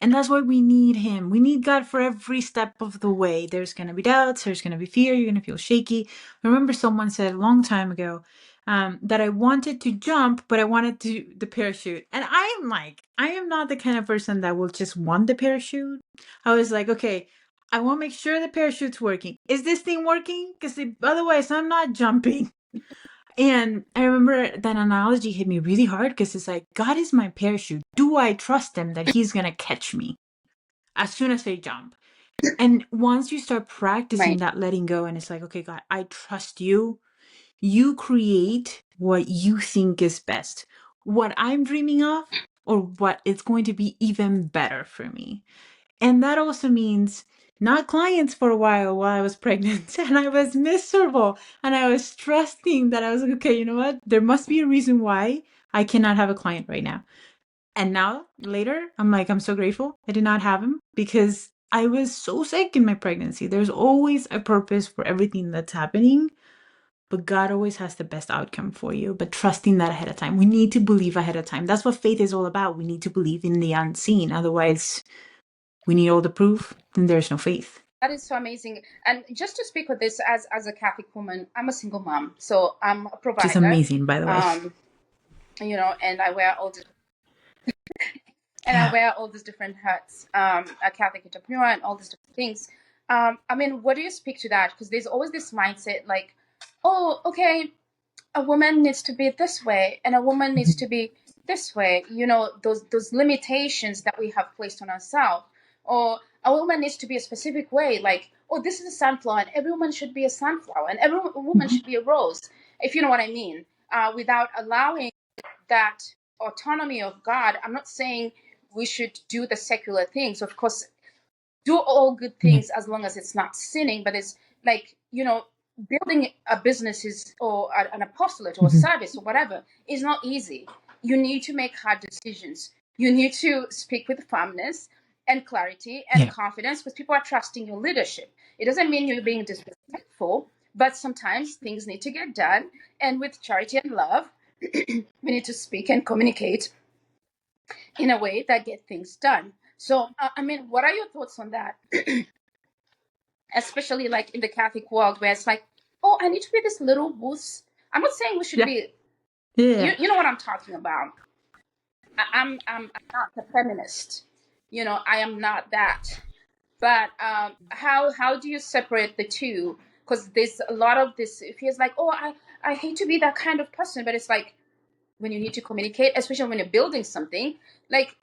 And that's why we need him. We need God for every step of the way. There's going to be doubts. There's going to be fear. You're going to feel shaky. I remember someone said a long time ago that I wanted to jump, but I wanted to the parachute. And I am like, I am not the kind of person that will just want the parachute. I was like, okay, I want to make sure the parachute's working. Is this thing working? Because otherwise I'm not jumping. And I remember that analogy hit me really hard because it's like, God is my parachute. Do I trust him that he's going to catch me as soon as I jump? And once you start practicing Right. that letting go, and it's like, okay, God, I trust you. You create what you think is best, what I'm dreaming of, or what it's going to be even better for me. And that also means not clients for a while I was pregnant and I was miserable and I was trusting that I was like, okay, you know what? There must be a reason why I cannot have a client right now. And now later, I'm like, I'm so grateful I did not have him because I was so sick in my pregnancy. There's always a purpose for everything that's happening, but God always has the best outcome for you. But trusting that ahead of time. We need to believe ahead of time. That's what faith is all about. We need to believe in the unseen. Otherwise, we need all the proof, then there's no faith. That is so amazing. And just to speak with this as a Catholic woman, I'm a single mom, so I'm a Which is provider. amazing, by the way. Um, and I wear all the and I Yeah. wear all these different hats, a Catholic entrepreneur and all these different things. I mean, what do you speak to that? Because there's always this mindset like, oh, okay, a woman needs to be this way and a woman needs to be this way. Those limitations that we have placed on ourselves. Or a woman needs to be a specific way, like, oh, this is a sunflower and every woman should be a sunflower and every woman Mhm. should be a rose, if you know what I mean. Without allowing that autonomy of God. I'm not saying we should do the secular things. Of course, do all good Yeah. things as long as it's not sinning, but it's like, building a business is, or an apostolate or a Mhm. service or whatever is not easy. You need to make hard decisions. You need to speak with firmness and clarity and Yeah. confidence because people are trusting your leadership. It doesn't mean you're being disrespectful, but sometimes things need to get done. And with charity and love, we need to speak and communicate in a way that get things done. So, I mean, what are your thoughts on that? Especially like in the Catholic world, where it's like, oh, I need to be this little wuss. I'm not saying we should Yeah. be. You, Yeah. you know what I'm talking about. I'm not a feminist. I am not that. But how do you separate the two? because there's a lot of this feels like, oh, I hate to be that kind of person, but it's like when you need to communicate, especially when you're building something, like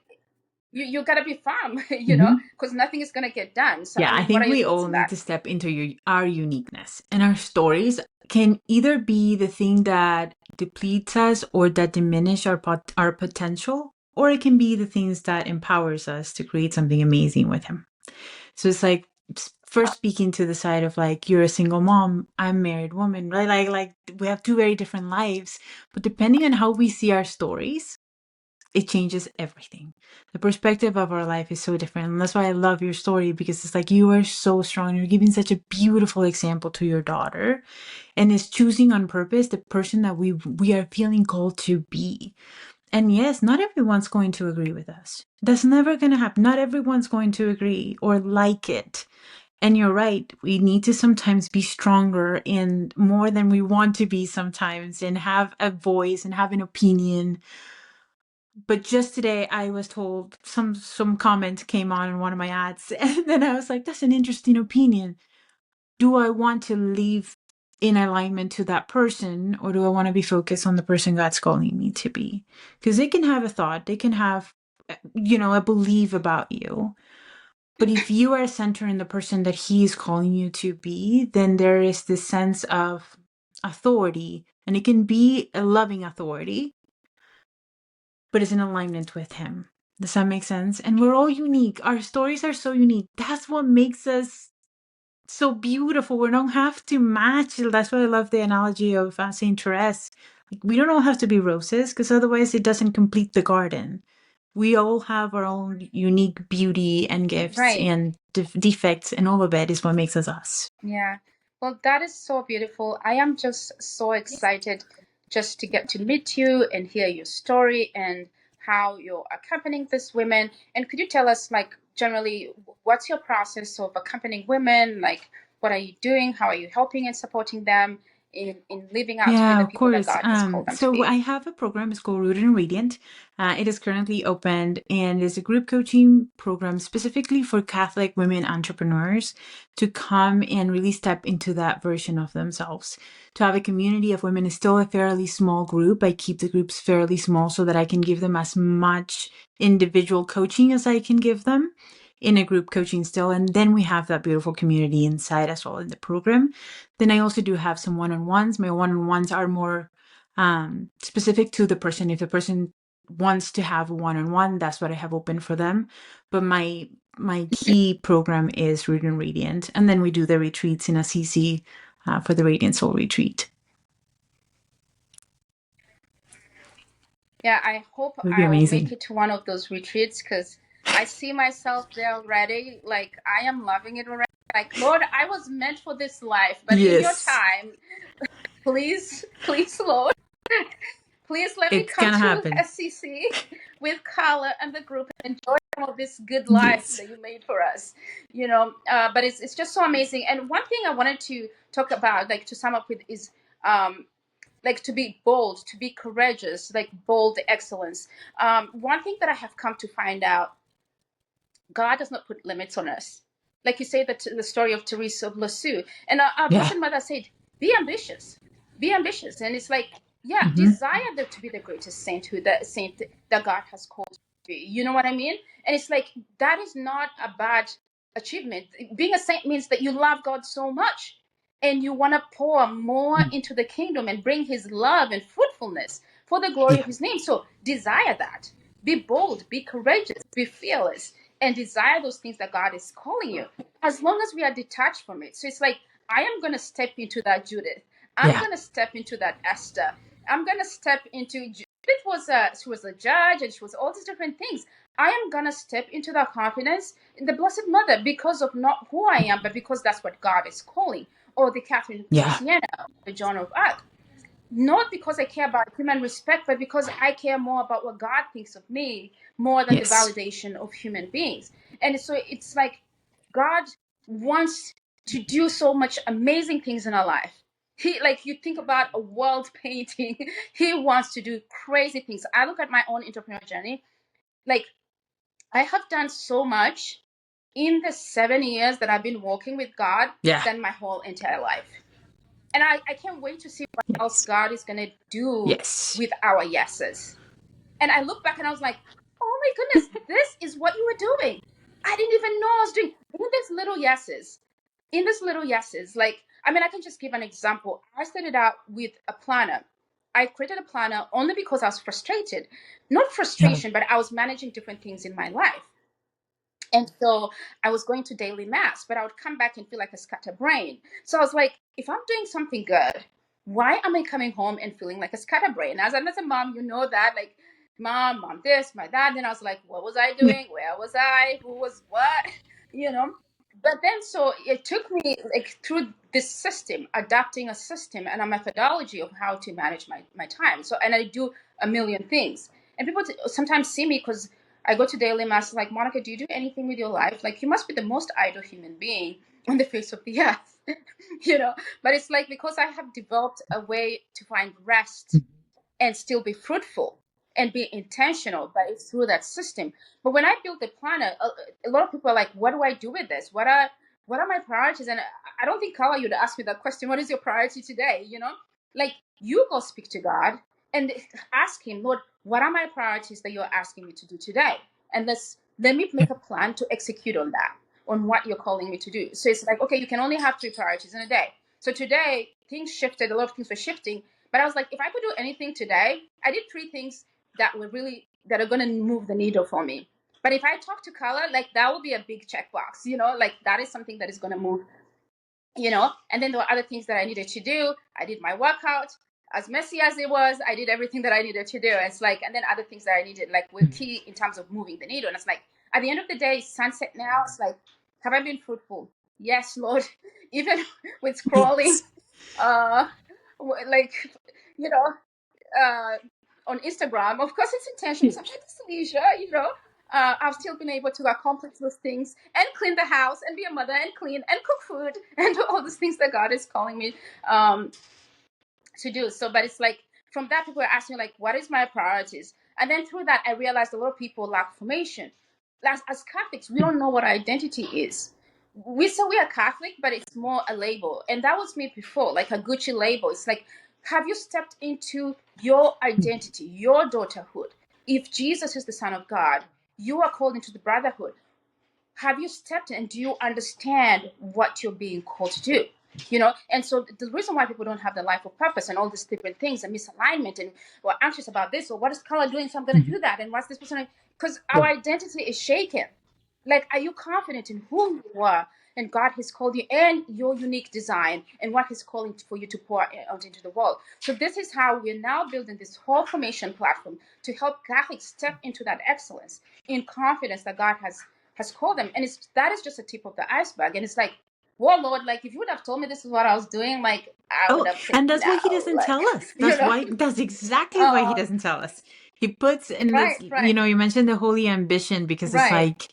you gotta be firm, Mhm. because nothing is gonna get done. So I Yeah, I mean, what think are your we thoughts all on need that? to step into our uniqueness. And our stories can either be the thing that depletes us or that diminish our potential, or it can be the things that empowers us to create something amazing with him. So it's like first speaking to the side of like you're a single mom, I'm a married woman, right? Like we have two very different lives, but depending on how we see our stories, it changes everything. The perspective of our life is so different. And that's why I love your story, because it's like you are so strong. You're giving such a beautiful example to your daughter, and is choosing on purpose the person that we are feeling called to be. And yes, not everyone's going to agree with us. That's never going to happen. Not everyone's going to agree or like it. And you're right. We need to sometimes be stronger and more than we want to be sometimes, and have a voice and have an opinion. But just today I was told some comment came on in one of my ads, and then I was like, that's an interesting opinion. Do I want to live in alignment to that person, or do I want to be focused on the person God's calling me to be? Because they can have a thought, they can have a belief about you. But if you are centered in the person that he is calling you to be, then there is this sense of authority, and it can be a loving authority, but it's in alignment with him. Does that make sense? And we're all unique. Our stories are so unique. That's what makes us so beautiful. We don't have to match. That's why I love the analogy of Saint Therese. Like, we don't all have to be roses, because otherwise it doesn't complete the garden. We all have our own unique beauty and gifts Right. and defects, and all of it is what makes us us. Yeah. Well, that is so beautiful. I am just so excited just to get to meet you and hear your story and how you're accompanying these women. And could you tell us, like, generally, what's your process of accompanying women? Like, what are you doing? How are you helping and supporting them in living out to be Yeah, the of people that course. God has called them to So be? I have a program. It's called Rooted and Radiant. It is currently opened, and is a group coaching program specifically for Catholic women entrepreneurs to come and really step into that version of themselves. To have a community of women is still a fairly small group. I keep the groups fairly small so that I can give them as much individual coaching as I can give them in a group coaching still. And then we have that beautiful community inside as well in the program. Then I also do have some one-on-ones. My one-on-ones are more specific to the person. If the person wants to have a one-on-one, that's what I have open for them. But my key program is Root and Radiant. And then we do the retreats in Assisi for the Radiant Soul Retreat. Yeah, I hope It would be I'll make amazing. it to one of those retreats because I see myself there already. Like, I am loving it already. Like, Lord, I was meant for this life, but in your Yes, time, please, please, Lord, please let me it's come gonna to happen. SCC with Karla and the group and enjoy some of this good life Yes. that you made for us. But it's just so amazing. And one thing I wanted to talk about, like to sum up with, is like to be bold, to be courageous, like bold excellence. One thing that I have come to find out, God does not put limits on us. Like you say, that the story of Teresa of Lisieux, and our Yeah. Blessed Mother said, be ambitious, and it's like, yeah, Hmm. desire to be the greatest saint that God has called you to be. You know what I mean? And it's like that is not a bad achievement. Being a saint means that you love God so much, and you want to pour more into the kingdom and bring His love and fruitfulness for the glory Yeah. of His name. So desire that. Be bold, be courageous, be fearless, and desire those things that God is calling you, as long as we are detached from it. So it's like, I am going to step into that Judith. I'm Yeah. going to step into that Esther. I'm going to step into Judith. She was a judge and she was all these different things. I am going to step into that confidence in the Blessed Mother because of not who I am, but because that's what God is calling, or the Catherine of Yeah. Siena, or the Joan of Arc, not because I care about human respect, but because I care more about what God thinks of me more than the Yes. validation of human beings. And so it's like God wants to do so much amazing things in our life. He, like, you think about a world painting, he wants to do crazy things. I look at my own entrepreneurial journey, like, I have done so much, in the 7 years that I've been walking with God Yeah. than my whole entire life. And I can't wait to see what else Yes. God is going to do Yes. with our yeses. And I look back and I was like, oh my goodness, this is what you were doing. I didn't even know I was doing in these little yeses. In these little yeses, like, I mean, I can just give an example. I started out with a planner. I created a planner only because I was frustrated. Not Yeah. frustration, but I was managing different things in my life. And so I was going to daily mass, but I would come back and feel like a scatterbrain. So I was like, if I'm doing something good, why am I coming home and feeling like a scatterbrain? As a mom, you know that, like, mom this, my that. Then I was like, what was I Yeah. doing? Where was I? Who was what? You know? But then, so it took me like through this system, adapting a system and a methodology of how to manage my time. So, and I do a million things. And people sometimes see me because I go to daily mass, like, Monica, do you do anything with your life? Like, you must be the most idle human being on the face of the earth, you know? But it's like, because I have developed a way to find rest and still be fruitful and be intentional, but it's through that system. But when I built the planner, a lot of people are like, what do I do with this? What are my priorities? And I don't think, Carla, you'd ask me that question. What is your priority today? You know, like, you go speak to God and ask him, Lord, what are my priorities that you're asking me to do today? And let me make a plan to execute on that, on what you're calling me to do. So it's like, okay, you can only have 3 priorities in a day. So today things shifted, a lot of things were shifting, but I was like, if I could do anything today, I did 3 things that are going to move the needle for me. But if I talk to Carla, like, that will be a big checkbox, you know, like, that is something that is going to move, you know. And then there were other things that I needed to do. I did my workout, as messy as it was. I did everything that I needed to do. It's like, and then other things that I needed, like, were key in terms of moving the needle. And it's like, at the end of the day, sunset now. It's like, have I been fruitful? Yes, Lord. Even with scrolling, Yes. uh, like, you know, uh, on Instagram. Of course, it's intentional. Sometimes it's leisure, you know. I've still been able to accomplish those things and clean the house and be a mother and clean and cook food and do all those things that God is calling me um, to do. So, but it's like, from that, people are asking, like, what is my priorities? And then through that, I realized a lot of people lack formation. As Catholics, we don't know what our identity is. We say we are Catholic, but it's more a label. And that was me before, like a Gucci label. It's like, have you stepped into your identity, your daughterhood? If Jesus is the Son of God, you are called into the brotherhood. Have you stepped in, and do you understand what you're being called to do? You know, and so the reason why people don't have the life of purpose and all these different things and misalignment, and we're anxious about this, or what is Carla doing, so I'm going to do that, and what's this person, because our Yeah. identity is shaken. Like, are you confident in who you are and God has called you and your unique design and what He's calling for you to pour out into the world? So this is how we're now building this whole formation platform to help Catholics step into that excellence in confidence that God has called them. And that is just a tip of the iceberg. And it's like, whoa, Lord, like, if you would have told me this is what I was doing, like, I would Oh, have said and that's why he no, doesn't like, tell us. you know. That's exactly why he uh, doesn't tell us. He puts in this, right, right, you mentioned the holy ambition because it's right, like,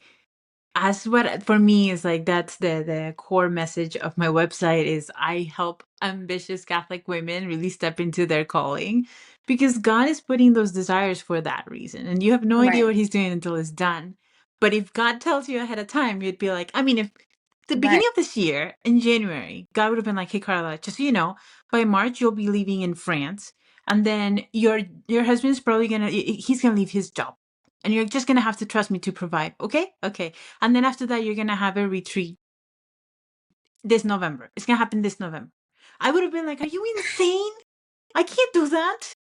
as what for me is like, that's the core message of my website is I help ambitious Catholic women really step into their calling because God is putting those desires for that reason. And you have no idea right, what he's doing until it's done. But if God tells you ahead of time, you'd be like, I mean, if the right. beginning of this year in January, God would have been like, hey, Carla, just so you know, by March, you'll be leaving in France. And then your husband's probably he's gonna leave his job. And you're just gonna have to trust me to provide. Okay? Okay. And then after that, you're gonna have a retreat this November. It's gonna happen this November. I would have been like, are you insane? I can't do that.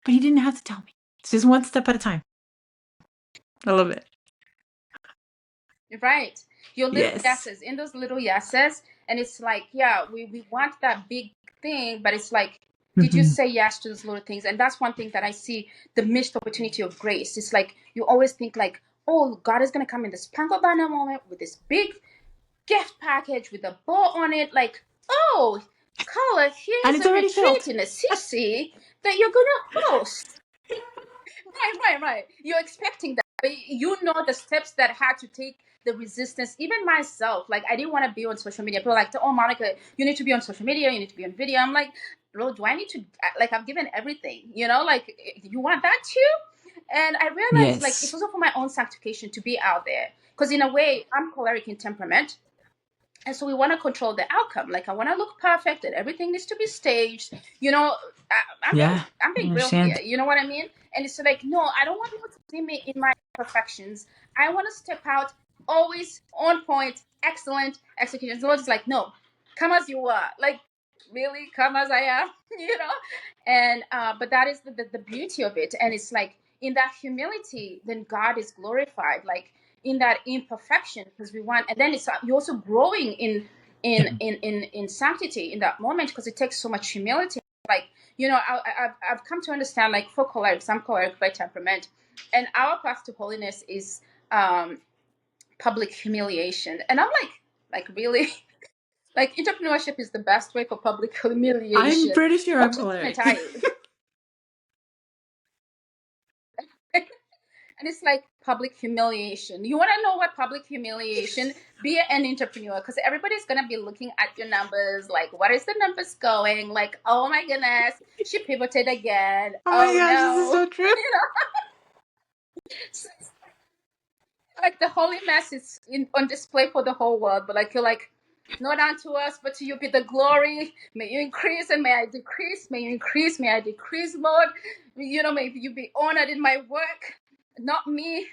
But he didn't have to tell me. It's just one step at a time. I love it. Right. Your little Yes. yeses, in those little yeses. And it's like, yeah, we want that big thing, but it's like, did you Hmm. say yes to those little things? And that's one thing that I see, the missed opportunity of grace. It's like, you always think like, oh, God is going to come in this spangle banner moment with this big gift package with a bow on it. Like, oh, Carla, And here's it's a already retreat filled. in Assisi that you're going to host. Right. You're expecting that. But you know the steps that had to take, the resistance. Even myself, like, I didn't want to be on social media. People are like, oh, Monica, you need to be on social media. You need to be on video. I'm like, bro, do I need to? Like, I've given everything. You know, like, you want that too? And I realized, like, it's Yes. also for my own sanctification to be out there. Because in a way, I'm choleric in temperament. And so we want to control the outcome. Like, I want to look perfect and everything needs to be staged. You know, Yeah, I'm I being real here. understand. You know what I mean? And it's like, no, I don't want people to see me in my imperfections. I want to step out always on point, excellent execution. The Lord is like, no, come as you are. Like, really, come as I am, you know? And, but that is the beauty of it. And it's like, in that humility, then God is glorified. Like, in that imperfection, because we want, and then it's you're also growing Yeah. in sanctity in that moment, because it takes so much humility. Like, you know, I've come to understand, like, for cholerics, I'm choleric by temperament, and our path to holiness is public humiliation. And I'm like really, like, entrepreneurship is the best way for public I'm humiliation. pretty sure What I'm just can I choleric. tell you? And it's like public humiliation. You want to know what public humiliation? Be an entrepreneur, because everybody's going to be looking at your numbers. Like, what is the numbers going? Like, oh my goodness, she pivoted again. Oh my Oh gosh, this is no. so true. You know, like the holy mess is on display for the whole world. But like, you're like, not unto us, but to you be the glory. May you increase and may I decrease. May you increase, may I decrease, Lord. You know, may you be honored in my work. Not me.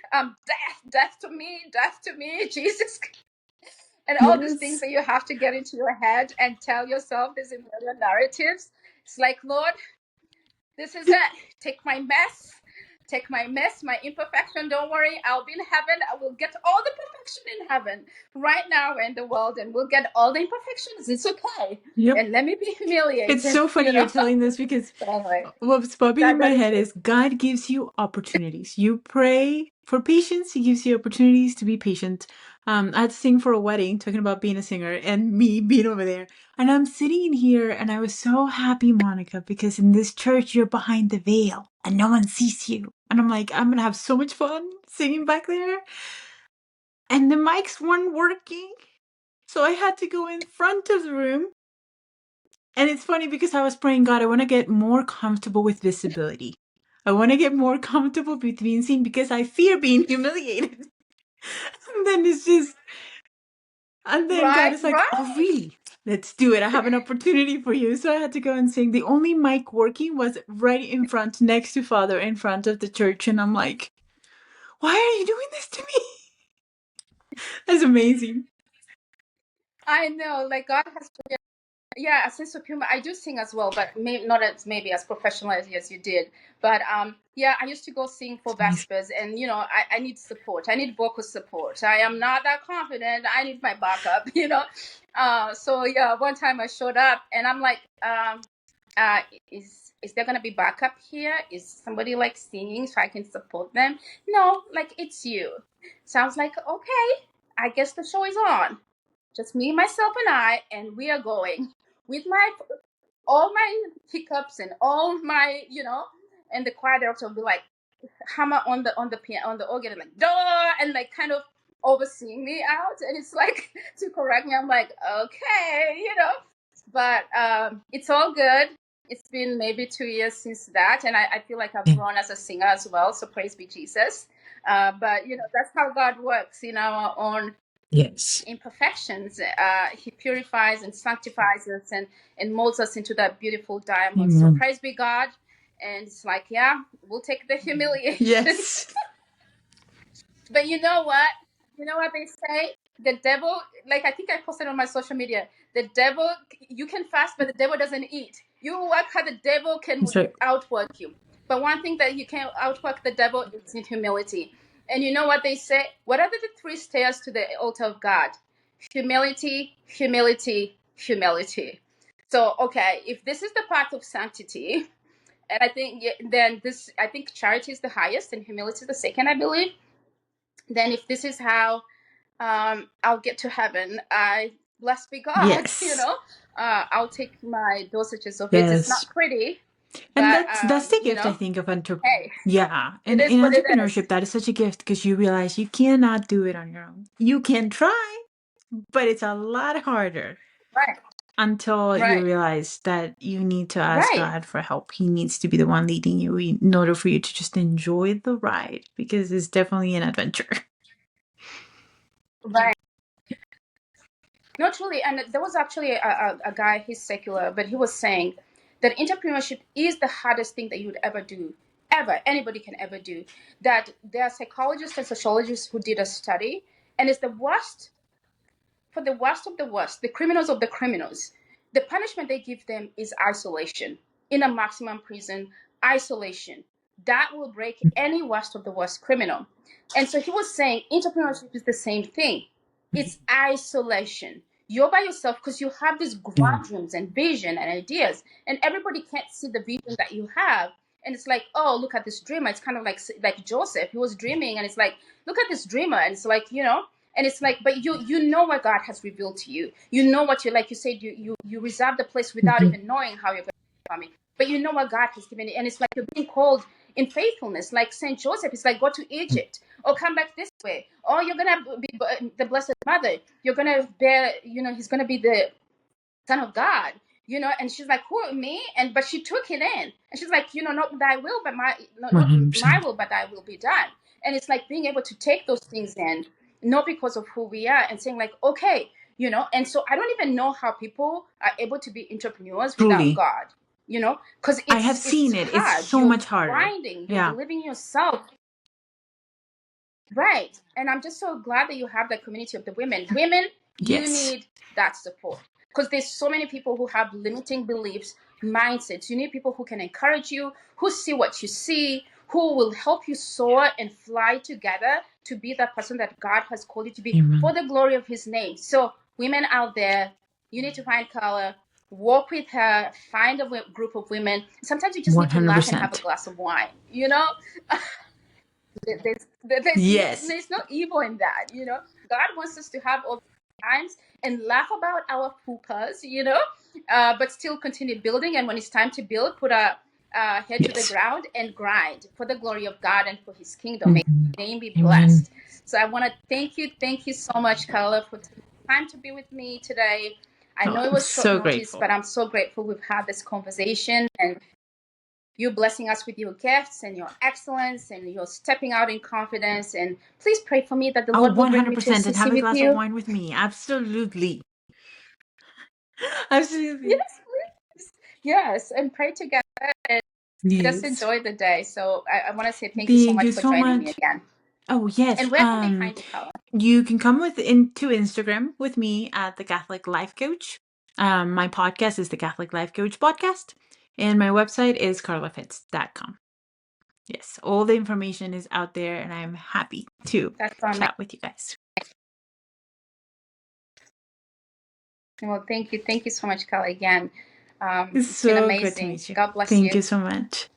Death to me, death to me, Jesus. And all these things Yes. that you have to get into your head and tell yourself these million narratives. It's like, Lord, this is it. Take my mess. Take my mess, my imperfection. Don't worry. I'll be in heaven. I will get all the perfection in heaven right now in the world, and we'll get all the imperfections. It's okay. Yep. And let me be It's humiliated, so you funny you're know? telling this because But anyway, what's popping in that my is head it. is God gives you opportunities. You pray for patience, He gives you opportunities to be patient. I had to sing for a wedding, talking about being a singer and me being over there. And I'm sitting in here and I was so happy, Monica, because in this church you're behind the veil and no one sees you. And I'm like, I'm gonna have so much fun singing back there. And the mics weren't working. So I had to go in front of the room. And it's funny because I was praying, God, I want to get more comfortable with visibility. I want to get more comfortable with being seen because I fear being humiliated. And then it's just, and then God Right, is like, oh, right. really? Let's do it. I have an opportunity for you. So I had to go and sing. The only mic working was right in front, next to Father, in front of the church. And I'm like, why are you doing this to me? That's amazing. I know, like, God has, yeah, a sense of humor. I do sing as well, but not as maybe as professional as you did. But yeah, I used to go sing for It's amazing. Vespers, and you know, I need support. I need vocal support. I am not that confident. I need my backup, you know. So yeah, one time I showed up, and I'm like, uh, is there gonna be backup here? Is somebody like singing so I can support them? No, like, it's you. So I was like, okay, I guess the show is on, just me, myself, and I, and we are going with my all my hiccups and all my, you know, and the choir director will be like, hammer on the piano, on the organ, and like, door, and like kind of overseeing me out, and it's like to correct me. I'm like, okay, you know, but it's all good. It's been maybe 2 years since that, and I feel like I've Yeah. grown as a singer as well. So praise be Jesus. But you know, that's how God works in our own Yes. imperfections. He purifies and sanctifies us and molds us into that beautiful diamond. So Amen. praise be God. And it's like, yeah, we'll take the humiliation. Yes. But you know what? You know what they say? The devil, like, I think I posted on my social media, the devil, you can fast, but the devil doesn't eat. You work how the devil can That's right. outwork you. But one thing that you can outwork the devil is in humility. And you know what they say? What are the three stairs to the altar of God? Humility, humility, humility. So, okay, if this is the path of sanctity, and I think then this, I think charity is the highest and humility is the second, I believe. Then if this is how I'll get to heaven, I blessed be God, you Yes. know. I'll take my dosages of it. It's Yes. not pretty, And but that's the you gift I know, think of hey, yeah. it And is in what it is. entrepreneurship, that is such a gift because you realize you cannot do it on your own. You can try, but it's a lot harder Right, until you right, realize that you need to ask right. God for help. He needs to be the one leading you in order for you to just enjoy the ride because it's definitely an adventure. Right. No, truly. And there was actually a guy, he's secular, but he was saying that entrepreneurship is the hardest thing that you would ever do. Ever. Anybody can ever do. That there are psychologists and sociologists who did a study, and it's the worst for the worst of the worst, the criminals of the criminals. The punishment they give them is isolation in a maximum prison, isolation. That will break any worst of the worst criminal. And so he was saying entrepreneurship is the same thing. It's isolation. You're by yourself because you have these grand dreams and vision and ideas, and everybody can't see the vision that you have. And it's like, oh, look at this dreamer. It's kind of like Joseph. He was dreaming, and it's like, look at this dreamer. And it's like, and it's like, but you know what God has revealed to you. You know what you like. You said you reserve the place without even knowing how you're going to come in. But you know what God has given you, and it's like you're being called in faithfulness, like Saint Joseph. It's like, go to Egypt or come back this way. Or you're gonna be the Blessed Mother. You're gonna bear. He's gonna be the Son of God. And she's like, who, me? But she took it in, and she's like, not thy will, but not my will, but thy will be done. And it's like being able to take those things in, not because of who we are, and saying like, okay, and so I don't even know how people are able to be entrepreneurs without God, because I have seen it. hard. It's so You're much harder. grinding, you're Yeah. believing yourself. Right. And I'm just so glad that you have that community of the women. Women, you Yes. need that support, because there's so many people who have limiting beliefs, mindsets. You need people who can encourage you, who see what you see, who will help you soar and fly together to be that person that God has called you to be for the glory of his name. So women out there, you need to find Karla, walk with her, find a group of women. Sometimes you just need to laugh and have a glass of wine, There's no evil in that. God wants us to have all the times and laugh about our fupas, but still continue building. And when it's time to build, put our head to the ground and grind for the glory of God and for his kingdom. May his name be blessed. So I want to thank you so much, Karla, for taking time to be with me today. I know it was short notice, grateful. but I'm so grateful we've had this conversation, and you blessing us with your gifts and your excellence, and you're stepping out in confidence. And please pray for me that the Lord will bring me to and have a with glass you. of wine with me. Absolutely. Absolutely. Yes, please. Yes, and pray together and just enjoy the day. So I want to say thank you so much for joining me again. Oh, yes. And where can they find you, Karla? You can come into Instagram with me at the Catholic Life Coach. My podcast is the Catholic Life Coach podcast, and my website is karlafitz.com. Yes, all the information is out there, and I'm happy to chat with you guys. Well, thank you so much, Karla, again. It's It's been so amazing. good to meet you. God bless you. Thank you so much.